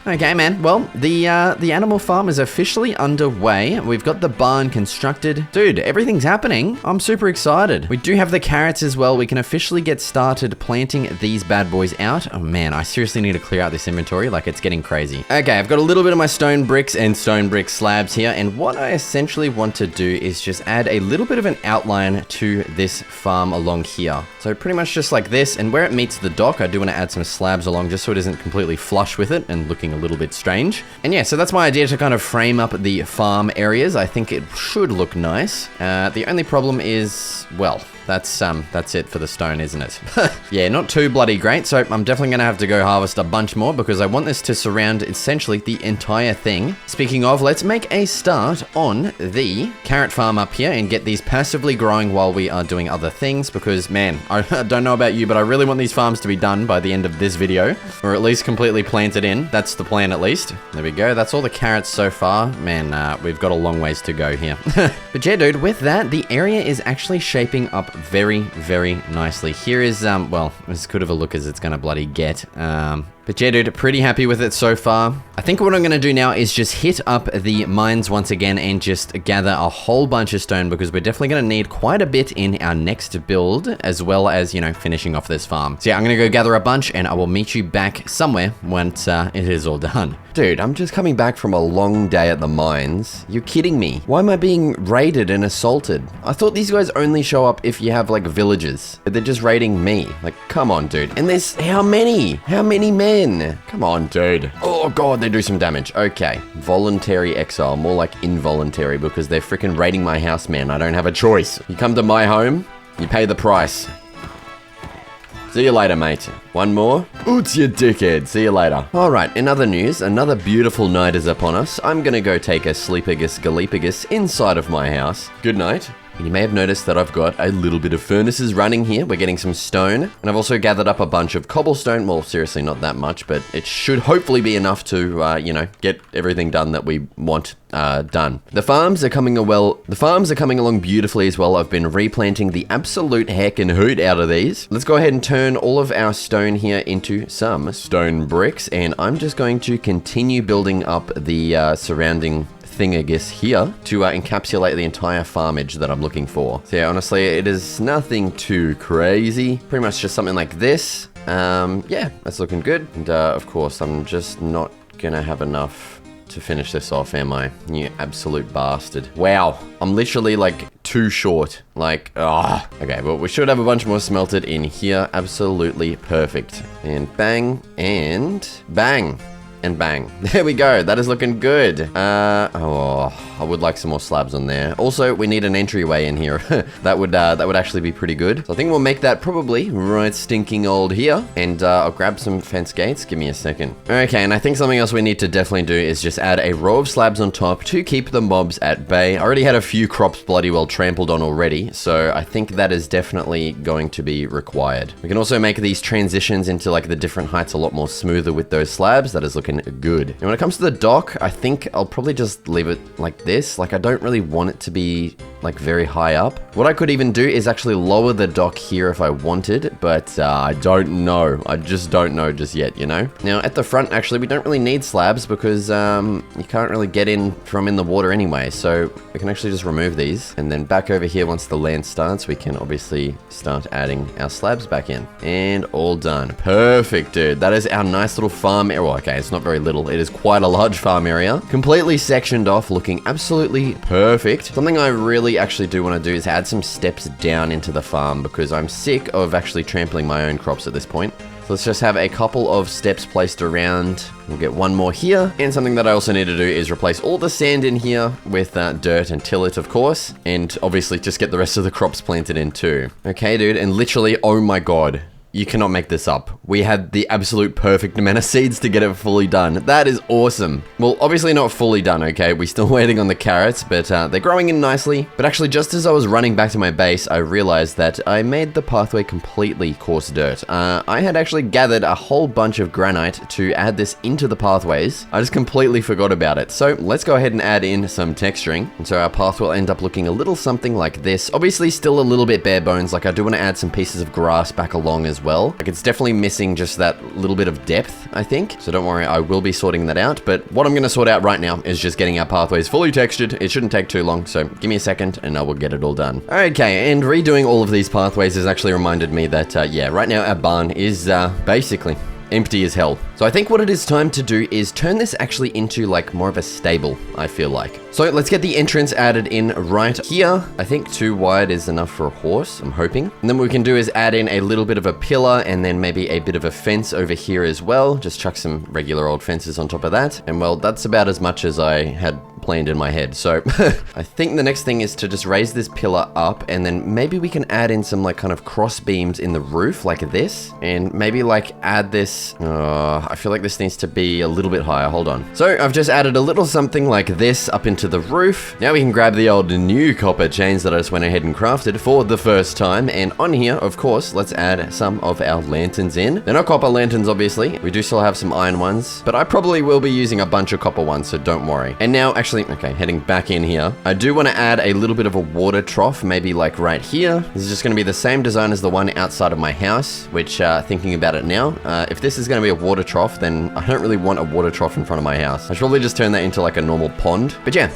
Okay, man. Well, the animal farm is officially underway. We've got the barn constructed. Dude, everything's happening. I'm super excited. We do have the carrots as well. We can officially get started planting these bad boys out. Oh man, I seriously need to clear out this inventory. Like, it's getting crazy. Okay, I've got a little bit of my stone bricks and stone brick slabs here. And what I essentially want to do is just add a little bit of an outline to this farm along here. So pretty much just like this. And where it meets the dock, I do want to add some slabs along just so it isn't completely flush with it and looking a little bit strange. And yeah, so that's my idea to kind of frame up the farm areas. I think it should look nice. The only problem is, well, that's it for the stone, isn't it? Yeah, not too bloody great, so I'm definitely gonna have to go harvest a bunch more because I want this to surround essentially the entire thing. Speaking of, let's make a start on the carrot farm up here and get these passively growing while we are doing other things because, man, I don't know about you, but I really want these farms to be done by the end of this video, or at least completely planted in. That's the plan at least. There we go, that's all the carrots so far. Man, we've got a long ways to go here. But yeah, dude, with that, the area is actually shaping up very, very nicely. Here is, well, as good of a look as it's gonna bloody get. But yeah, dude, pretty happy with it so far. I think what I'm gonna do now is just hit up the mines once again and just gather a whole bunch of stone because we're definitely gonna need quite a bit in our next build, as well as, you know, finishing off this farm. So yeah, I'm gonna go gather a bunch and I will meet you back somewhere once it is all done. Dude, I'm just coming back from a long day at the mines. You're kidding me. Why am I being raided and assaulted? I thought these guys only show up if you have, like, villagers. But they're just raiding me. Like, come on, dude. And there's how many? How many men? Come on, dude. Oh, God, they do some damage. Okay. Voluntary exile. More like involuntary because they're freaking raiding my house, man. I don't have a choice. You come to my home, you pay the price. See you later, mate. One more? Oots, you dickhead. See you later. Alright, in other news, another beautiful night is upon us. I'm gonna go take a sleepagus galeepagus inside of my house. Good night. And you may have noticed that I've got a little bit of furnaces running here. We're getting some stone. And I've also gathered up a bunch of cobblestone. Well, seriously, not that much, but it should hopefully be enough to, you know, get everything done that we want done. The farms are coming along beautifully as well. I've been replanting the absolute heck and hoot out of these. Let's go ahead and turn all of our stone here into some stone bricks. And I'm just going to continue building up the surrounding thingagus here to encapsulate the entire farmage that I'm looking for. So yeah, honestly, it is nothing too crazy. Pretty much just something like this. Yeah, that's looking good. And of course, I'm just not gonna have enough to finish this off, am I? You absolute bastard. Wow, I'm literally like too short. Like, ah. Okay, well, we should have a bunch more smelted in here. Absolutely perfect. And bang, and bang. and bang. There we go. That is looking good. Oh, I would like some more slabs on there. Also, we need an entryway in here. that would actually be pretty good. So I think we'll make that probably right stinking old here. And I'll grab some fence gates. Give me a second. Okay, and I think something else we need to definitely do is just add a row of slabs on top to keep the mobs at bay. I already had a few crops bloody well trampled on already, so I think that is definitely going to be required. We can also make these transitions into like the different heights a lot more smoother with those slabs. That is looking good. And when it comes to the dock, I think I'll probably just leave it like this. Like I don't really want it to be like very high up. What I could even do is actually lower the dock here if I wanted, but I don't know. I just don't know just yet, you know? Now at the front, actually, we don't really need slabs because you can't really get in from in the water anyway. So we can actually just remove these. And then back over here, once the land starts, we can obviously start adding our slabs back in. And all done. Perfect, dude. That is our nice little farm area. Well, okay, it's not very little. It is quite a large farm area. Completely sectioned off, looking absolutely perfect. Something I really actually do want to do is add some steps down into the farm because I'm sick of actually trampling my own crops at this point. So let's just have a couple of steps placed around. We'll get one more here. And something that I also need to do is replace all the sand in here with dirt and till it, of course. And obviously just get the rest of the crops planted in too. Okay, dude. And literally, oh my God. You cannot make this up. We had the absolute perfect amount of seeds to get it fully done. That is awesome. Well, obviously not fully done, okay? We're still waiting on the carrots, but they're growing in nicely. But actually, just as I was running back to my base, I realized that I made the pathway completely coarse dirt. I had actually gathered a whole bunch of granite to add this into the pathways. I just completely forgot about it. So let's go ahead and add in some texturing. And so our path will end up looking a little something like this. Obviously still a little bit bare bones. Like I do want to add some pieces of grass back along as well. Like it's definitely missing just that little bit of depth, I think. So don't worry, I will be sorting that out. But what I'm going to sort out right now is just getting our pathways fully textured. It shouldn't take too long. So give me a second and I will get it all done. Okay, and redoing all of these pathways has actually reminded me that, yeah, right now our barn is basically empty as hell. So I think what it is time to do is turn this actually into like more of a stable, I feel like. So let's get the entrance added in right here. I think 2 wide is enough for a horse, I'm hoping. And then what we can do is add in a little bit of a pillar and then maybe a bit of a fence over here as well. Just chuck some regular old fences on top of that. And well, that's about as much as I had planned in my head. So I think the next thing is to just raise this pillar up and then maybe we can add in some like kind of cross beams in the roof like this and maybe like add this. I feel like this needs to be a little bit higher. Hold on. So I've just added a little something like this up into the roof. Now we can grab the old new copper chains that I just went ahead and crafted for the first time. And on here, of course, let's add some of our lanterns in. They're not copper lanterns, obviously. We do still have some iron ones, but I probably will be using a bunch of copper ones, so don't worry. And now actually, okay, heading back in here, I do want to add a little bit of a water trough, maybe like right here. This is just going to be the same design as the one outside of my house, which thinking about it now, if this is going to be a water trough, then I don't really want a water trough in front of my house. I should probably just turn that into like a normal pond. But yeah,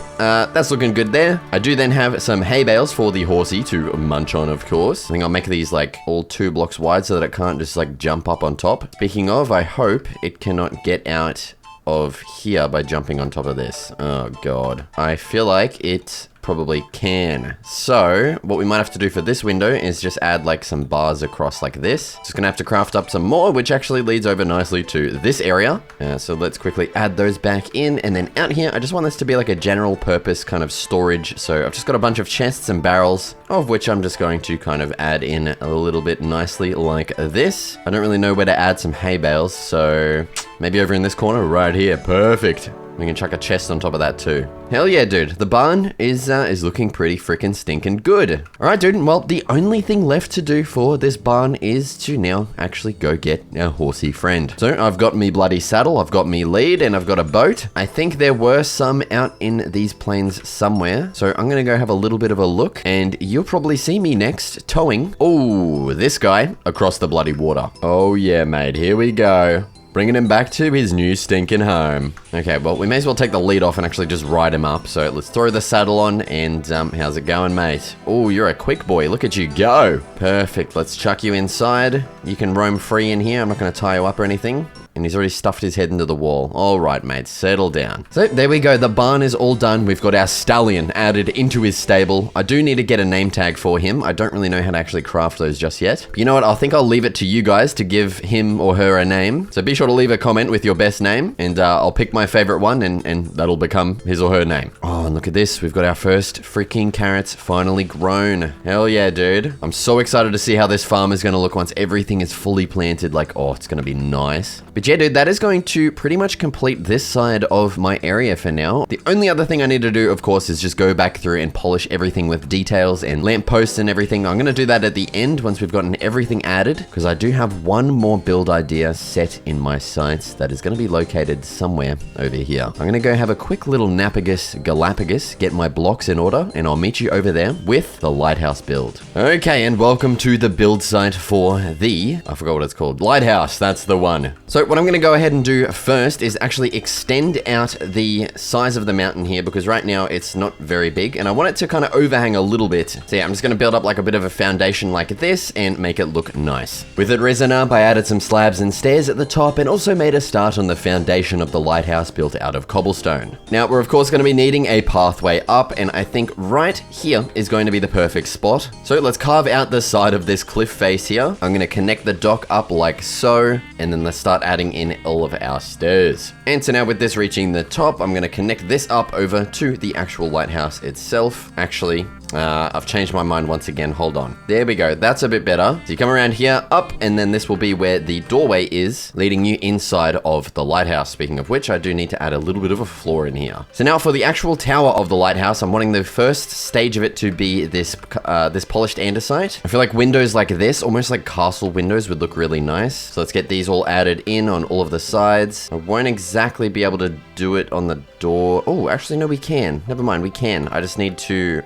that's looking good there. I do then have some hay bales for the horsey to munch on, of course. I think I'll make these like all 2 blocks wide so that it can't just like jump up on top. Speaking of, I hope it cannot get out of here by jumping on top of this. Oh God. I feel like it probably can. So what we might have to do for this window is just add like some bars across like this. Just gonna have to craft up some more, which actually leads over nicely to this area. So let's quickly add those back in. And then out here, I just want this to be like a general purpose kind of storage. So I've just got a bunch of chests and barrels, of which I'm just going to kind of add in a little bit nicely like this. I don't really know where to add some hay bales, so maybe over in this corner right here. Perfect. We can chuck a chest on top of that too. Hell yeah, dude. The barn is looking pretty freaking stinking good. All right, dude. Well, the only thing left to do for this barn is to now actually go get our horsey friend. So I've got me bloody saddle, I've got me lead, and I've got a boat. I think there were some out in these plains somewhere. So I'm gonna go have a little bit of a look, and you'll probably see me next towing, oh, this guy across the bloody water. Oh yeah, mate. Here we go. Bringing him back to his new stinking home. Okay, well, we may as well take the lead off and actually just ride him up. So let's throw the saddle on and how's it going, mate? Oh, you're a quick boy. Look at you go. Perfect. Let's chuck you inside. You can roam free in here. I'm not going to tie you up or anything. And he's already stuffed his head into the wall. All right, mate, settle down. So there we go. The barn is all done. We've got our stallion added into his stable. I do need to get a name tag for him. I don't really know how to actually craft those just yet. But you know what? I think I'll leave it to you guys to give him or her a name. So be sure to leave a comment with your best name, and I'll pick my favorite one, and that'll become his or her name. Oh, and look at this. We've got our first freaking carrots finally grown. Hell yeah, dude. I'm so excited to see how this farm is going to look once everything is fully planted. Like, oh, it's going to be nice. But yeah, dude, that is going to pretty much complete this side of my area for now. The only other thing I need to do, of course, is just go back through and polish everything with details and lampposts and everything. I'm going to do that at the end once we've gotten everything added, because I do have one more build idea set in my sights that is going to be located somewhere over here. I'm going to go have a quick little Galapagos, get my blocks in order, and I'll meet you over there with the Lighthouse build. Okay, and welcome to the build site for I forgot what it's called. Lighthouse, that's the one. So what I'm going to go ahead and do first is actually extend out the size of the mountain here, because right now it's not very big, and I want it to kind of overhang a little bit. So yeah, I'm just going to build up like a bit of a foundation like this and make it look nice. With it risen up, I added some slabs and stairs at the top, and also made a start on the foundation of the lighthouse built out of cobblestone. Now, we're of course going to be needing a pathway up, and I think right here is going to be the perfect spot. So let's carve out the side of this cliff face here. I'm going to connect the dock up like so, and then let's start adding in all of our stairs. And so now with this reaching the top, I'm going to connect this up over to the actual lighthouse itself. Actually, I've changed my mind once again. Hold on. There we go. That's a bit better. So you come around here, up, and then this will be where the doorway is, leading you inside of the lighthouse. Speaking of which, I do need to add a little bit of a floor in here. So now for the actual tower of the lighthouse, I'm wanting the first stage of it to be this polished andesite. I feel like windows like this, almost like castle windows, would look really nice. So let's get these all added in on all of the sides. I won't exactly be able to do it on the door. Oh, actually, no, we can. Never mind, we can. I just need to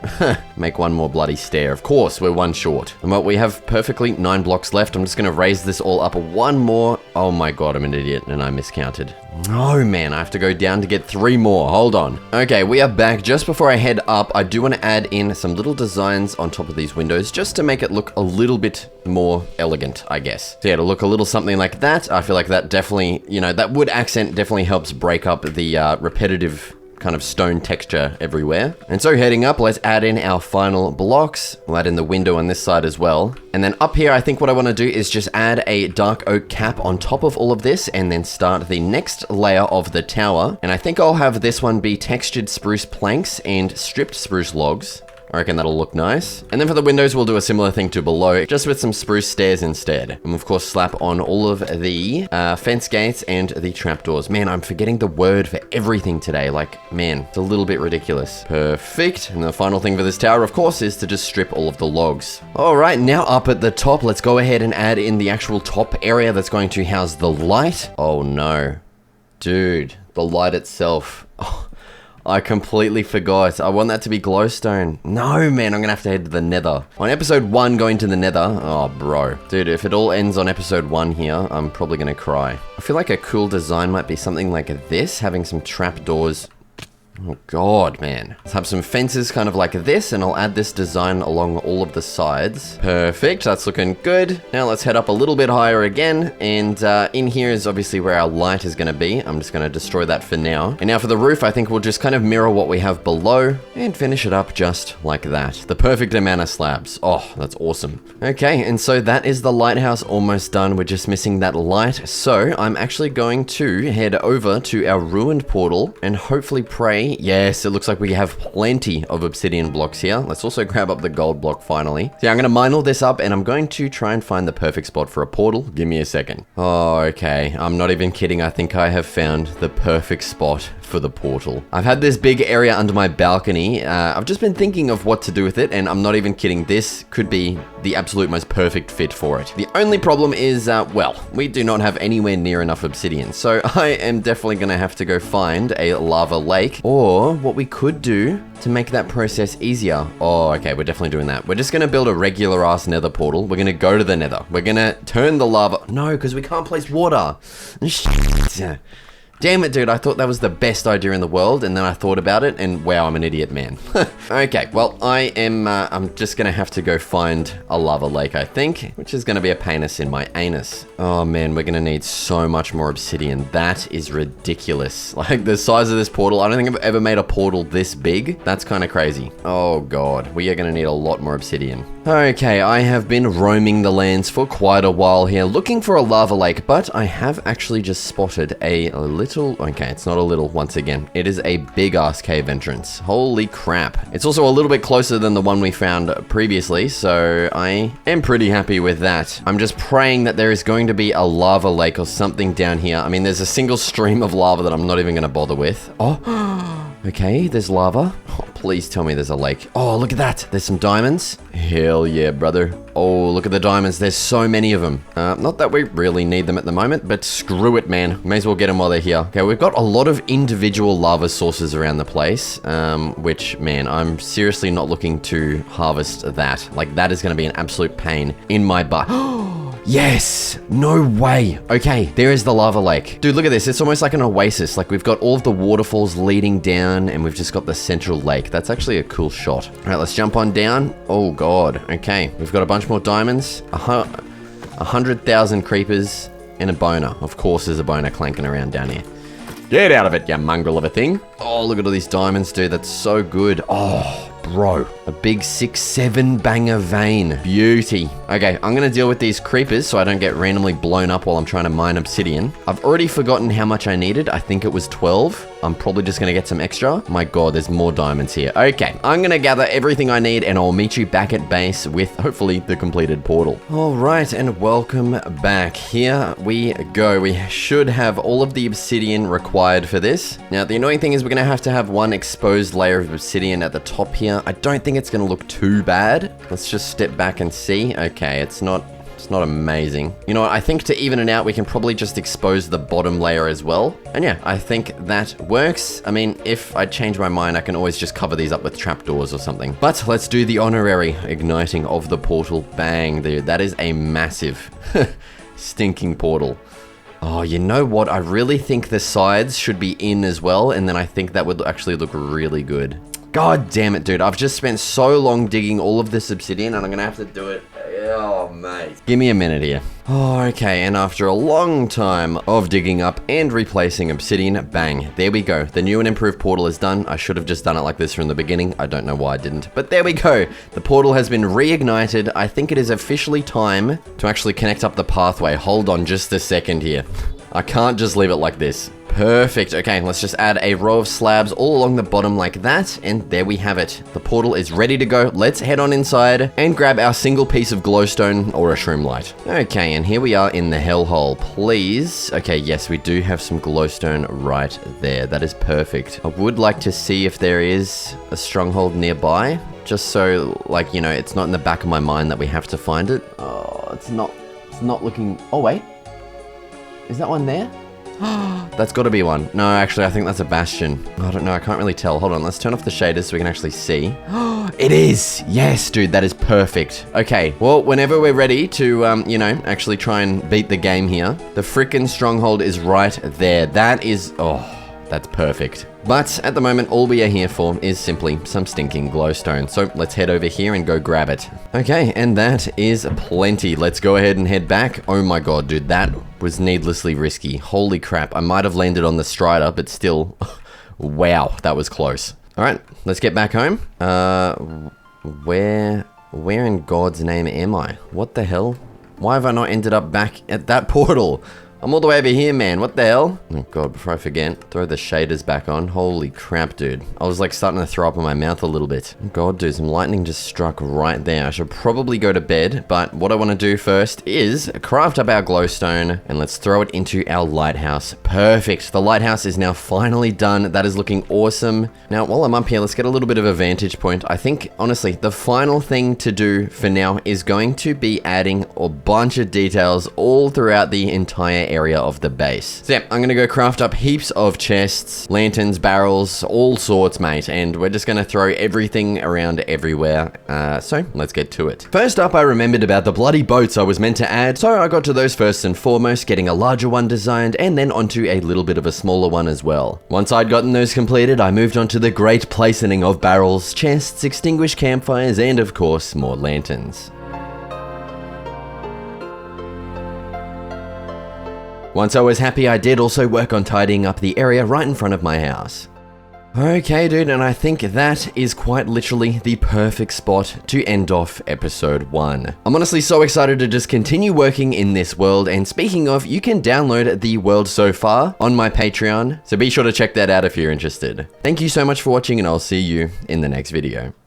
make one more bloody stair. Of course, we're one short. And well, we have perfectly 9 blocks left. I'm just going to raise this all up one more. Oh my god, I'm an idiot and I miscounted. Oh man, I have to go down to get 3 more. Hold on. Okay, we are back. Just before I head up, I do want to add in some little designs on top of these windows just to make it look a little bit more elegant, I guess. So yeah, to look a little something like that. I feel like that definitely, you know, that wood accent definitely helps break up the repetitive kind of stone texture everywhere. And so heading up, let's add in our final blocks. We'll add in the window on this side as well. And then up here, I think what I want to do is just add a dark oak cap on top of all of this, and then start the next layer of the tower. And I think I'll have this one be textured spruce planks and stripped spruce logs. I reckon that'll look nice. And then for the windows, we'll do a similar thing to below, just with some spruce stairs instead. And of course, slap on all of the fence gates and the trapdoors. Man, I'm forgetting the word for everything today. Like, man, it's a little bit ridiculous. Perfect. And the final thing for this tower, of course, is to just strip all of the logs. All right, now up at the top, let's go ahead and add in the actual top area that's going to house the light. Oh no. Dude, the light itself. Oh. I completely forgot. I want that to be glowstone. No, man, I'm gonna have to head to the nether. On episode 1, going to the nether. Oh, bro. Dude, if it all ends on episode 1 here, I'm probably gonna cry. I feel like a cool design might be something like this, having some trapdoors. Oh god, man. Let's have some fences kind of like this, and I'll add this design along all of the sides. Perfect, that's looking good. Now let's head up a little bit higher again, and in here is obviously where our light is going to be. I'm just going to destroy that for now. And now for the roof, I think we'll just kind of mirror what we have below and finish it up just like that. The perfect amount of slabs. Oh, that's awesome. Okay, and so that is the lighthouse almost done. We're just missing that light. So I'm actually going to head over to our ruined portal and hopefully pray. Yes, it looks like we have plenty of obsidian blocks here. Let's also grab up the gold block finally. So yeah, I'm going to mine all this up, and I'm going to try and find the perfect spot for a portal. Give me a second. Oh, okay. I'm not even kidding. I think I have found the perfect spot for the portal. I've had this big area under my balcony. I've just been thinking of what to do with it, and I'm not even kidding. This could be the absolute most perfect fit for it. The only problem is, well, we do not have anywhere near enough obsidian, so I am definitely going to have to go find a lava lake, or what we could do to make that process easier. Oh, okay, we're definitely doing that. We're just going to build a regular ass nether portal. We're going to go to the nether. We're going to turn the lava. No, because we can't place water. Shit. Damn it, dude, I thought that was the best idea in the world, and then I thought about it, and wow, I'm an idiot, man. Okay, well, I'm just gonna have to go find a lava lake, I think, which is gonna be a penis in my anus. Oh man, we're gonna need so much more obsidian. That is ridiculous. Like, the size of this portal, I don't think I've ever made a portal this big. That's kind of crazy. Oh god, we are gonna need a lot more obsidian. Okay, I have been roaming the lands for quite a while here, looking for a lava lake, but I have actually just spotted a little, okay, it's not a little, once again, it is a big ass cave entrance. Holy crap. It's also a little bit closer than the one we found previously, so I am pretty happy with that. I'm just praying that there is going to be a lava lake or something down here. I mean, there's a single stream of lava that I'm not even gonna bother with. Oh, okay, there's lava. Oh, please tell me there's a lake. Oh, look at that. There's some diamonds. Hell yeah, brother. Oh, look at the diamonds. There's so many of them. Not that we really need them at the moment, but screw it, man. May as well get them while they're here. Okay, we've got a lot of individual lava sources around the place, which, man, I'm seriously not looking to harvest that. Like, that is going to be an absolute pain in my butt. Yes! No way! Okay, there is the lava lake. Dude, look at this. It's almost like an oasis. Like, we've got all of the waterfalls leading down, and we've just got the central lake. That's actually a cool shot. All right, let's jump on down. Oh, God. Okay, we've got a bunch more diamonds. 100,000 creepers and a boner. Of course, there's a boner clanking around down here. Get out of it, you mongrel of a thing. Oh, look at all these diamonds, dude. That's so good. Oh, bro. A big 6-7 banger vein. Beauty. Okay, I'm gonna deal with these creepers so I don't get randomly blown up while I'm trying to mine obsidian. I've already forgotten how much I needed. I think it was 12. I'm probably just gonna get some extra. My god, there's more diamonds here. Okay, I'm gonna gather everything I need and I'll meet you back at base with hopefully the completed portal. All right, and welcome back. Here we go. We should have all of the obsidian required for this. Now, the annoying thing is we're gonna have to have one exposed layer of obsidian at the top here. I don't think it's gonna look too bad. Let's just step back and see. Okay, it's not amazing. You know what, I think to even it out, we can probably just expose the bottom layer as well. And yeah, I think that works. I mean, if I change my mind, I can always just cover these up with trapdoors or something. But let's do the honorary igniting of the portal. Bang, dude, that is a massive stinking portal. Oh, you know what? I really think the sides should be in as well, and then I think that would actually look really good. God damn it, dude. I've just spent so long digging all of this obsidian, and I'm gonna have to do it. Oh, mate. Give me a minute here. Oh, okay, and after a long time of digging up and replacing obsidian, bang, there we go. The new and improved portal is done. I should have just done it like this from the beginning. I don't know why I didn't, but there we go. The portal has been reignited. I think it is officially time to actually connect up the pathway. Hold on just a second here. I can't just leave it like this. Perfect. Okay, let's just add a row of slabs all along the bottom like that, and there we have it. The portal is ready to go. Let's head on inside and grab our single piece of glowstone or a shroom light. Okay, and here we are in the hellhole. Please. Okay, yes, we do have some glowstone right there. That is perfect. I would like to see if there is a stronghold nearby, just so, like, you know, it's not in the back of my mind that we have to find it. Oh, it's not looking... Oh, wait. Is that one there? That's got to be one. No, actually, I think that's a bastion. I don't know. I can't really tell. Hold on. Let's turn off the shaders so we can actually see. It is. Yes, dude. That is perfect. Okay. Well, whenever we're ready to, you know, actually try and beat the game here, the frickin' stronghold is right there. That is... Oh, that's perfect. But at the moment, all we are here for is simply some stinking glowstone. So let's head over here and go grab it. Okay, and that is plenty. Let's go ahead and head back. Oh my god, dude, that was needlessly risky. Holy crap, I might have landed on the strider, but still, wow, that was close. All right, let's get back home. Where in God's name am I? What the hell? Why have I not ended up back at that portal? I'm all the way over here, man. What the hell? Oh god, before I forget, throw the shaders back on. Holy crap, dude. I was like starting to throw up in my mouth a little bit. Oh god, dude, some lightning just struck right there. I should probably go to bed, but what I want to do first is craft up our glowstone and let's throw it into our lighthouse. Perfect. The lighthouse is now finally done. That is looking awesome. Now, while I'm up here, let's get a little bit of a vantage point. I think, honestly, the final thing to do for now is going to be adding a bunch of details all throughout the entire entire area of the base. So yeah, I'm gonna go craft up heaps of chests, lanterns, barrels, all sorts, mate, and we're just gonna throw everything around everywhere. So let's get to it. First up, I remembered about the bloody boats I was meant to add, so I got to those first and foremost, getting a larger one designed, and then onto a little bit of a smaller one as well. Once I'd gotten those completed, I moved on to the great placening of barrels, chests, extinguished campfires, and of course, more lanterns. Once I was happy, I did also work on tidying up the area right in front of my house. Okay, dude, and I think that is quite literally the perfect spot to end off episode 1. I'm honestly so excited to just continue working in this world, and speaking of, you can download the world so far on my Patreon, so be sure to check that out if you're interested. Thank you so much for watching, and I'll see you in the next video.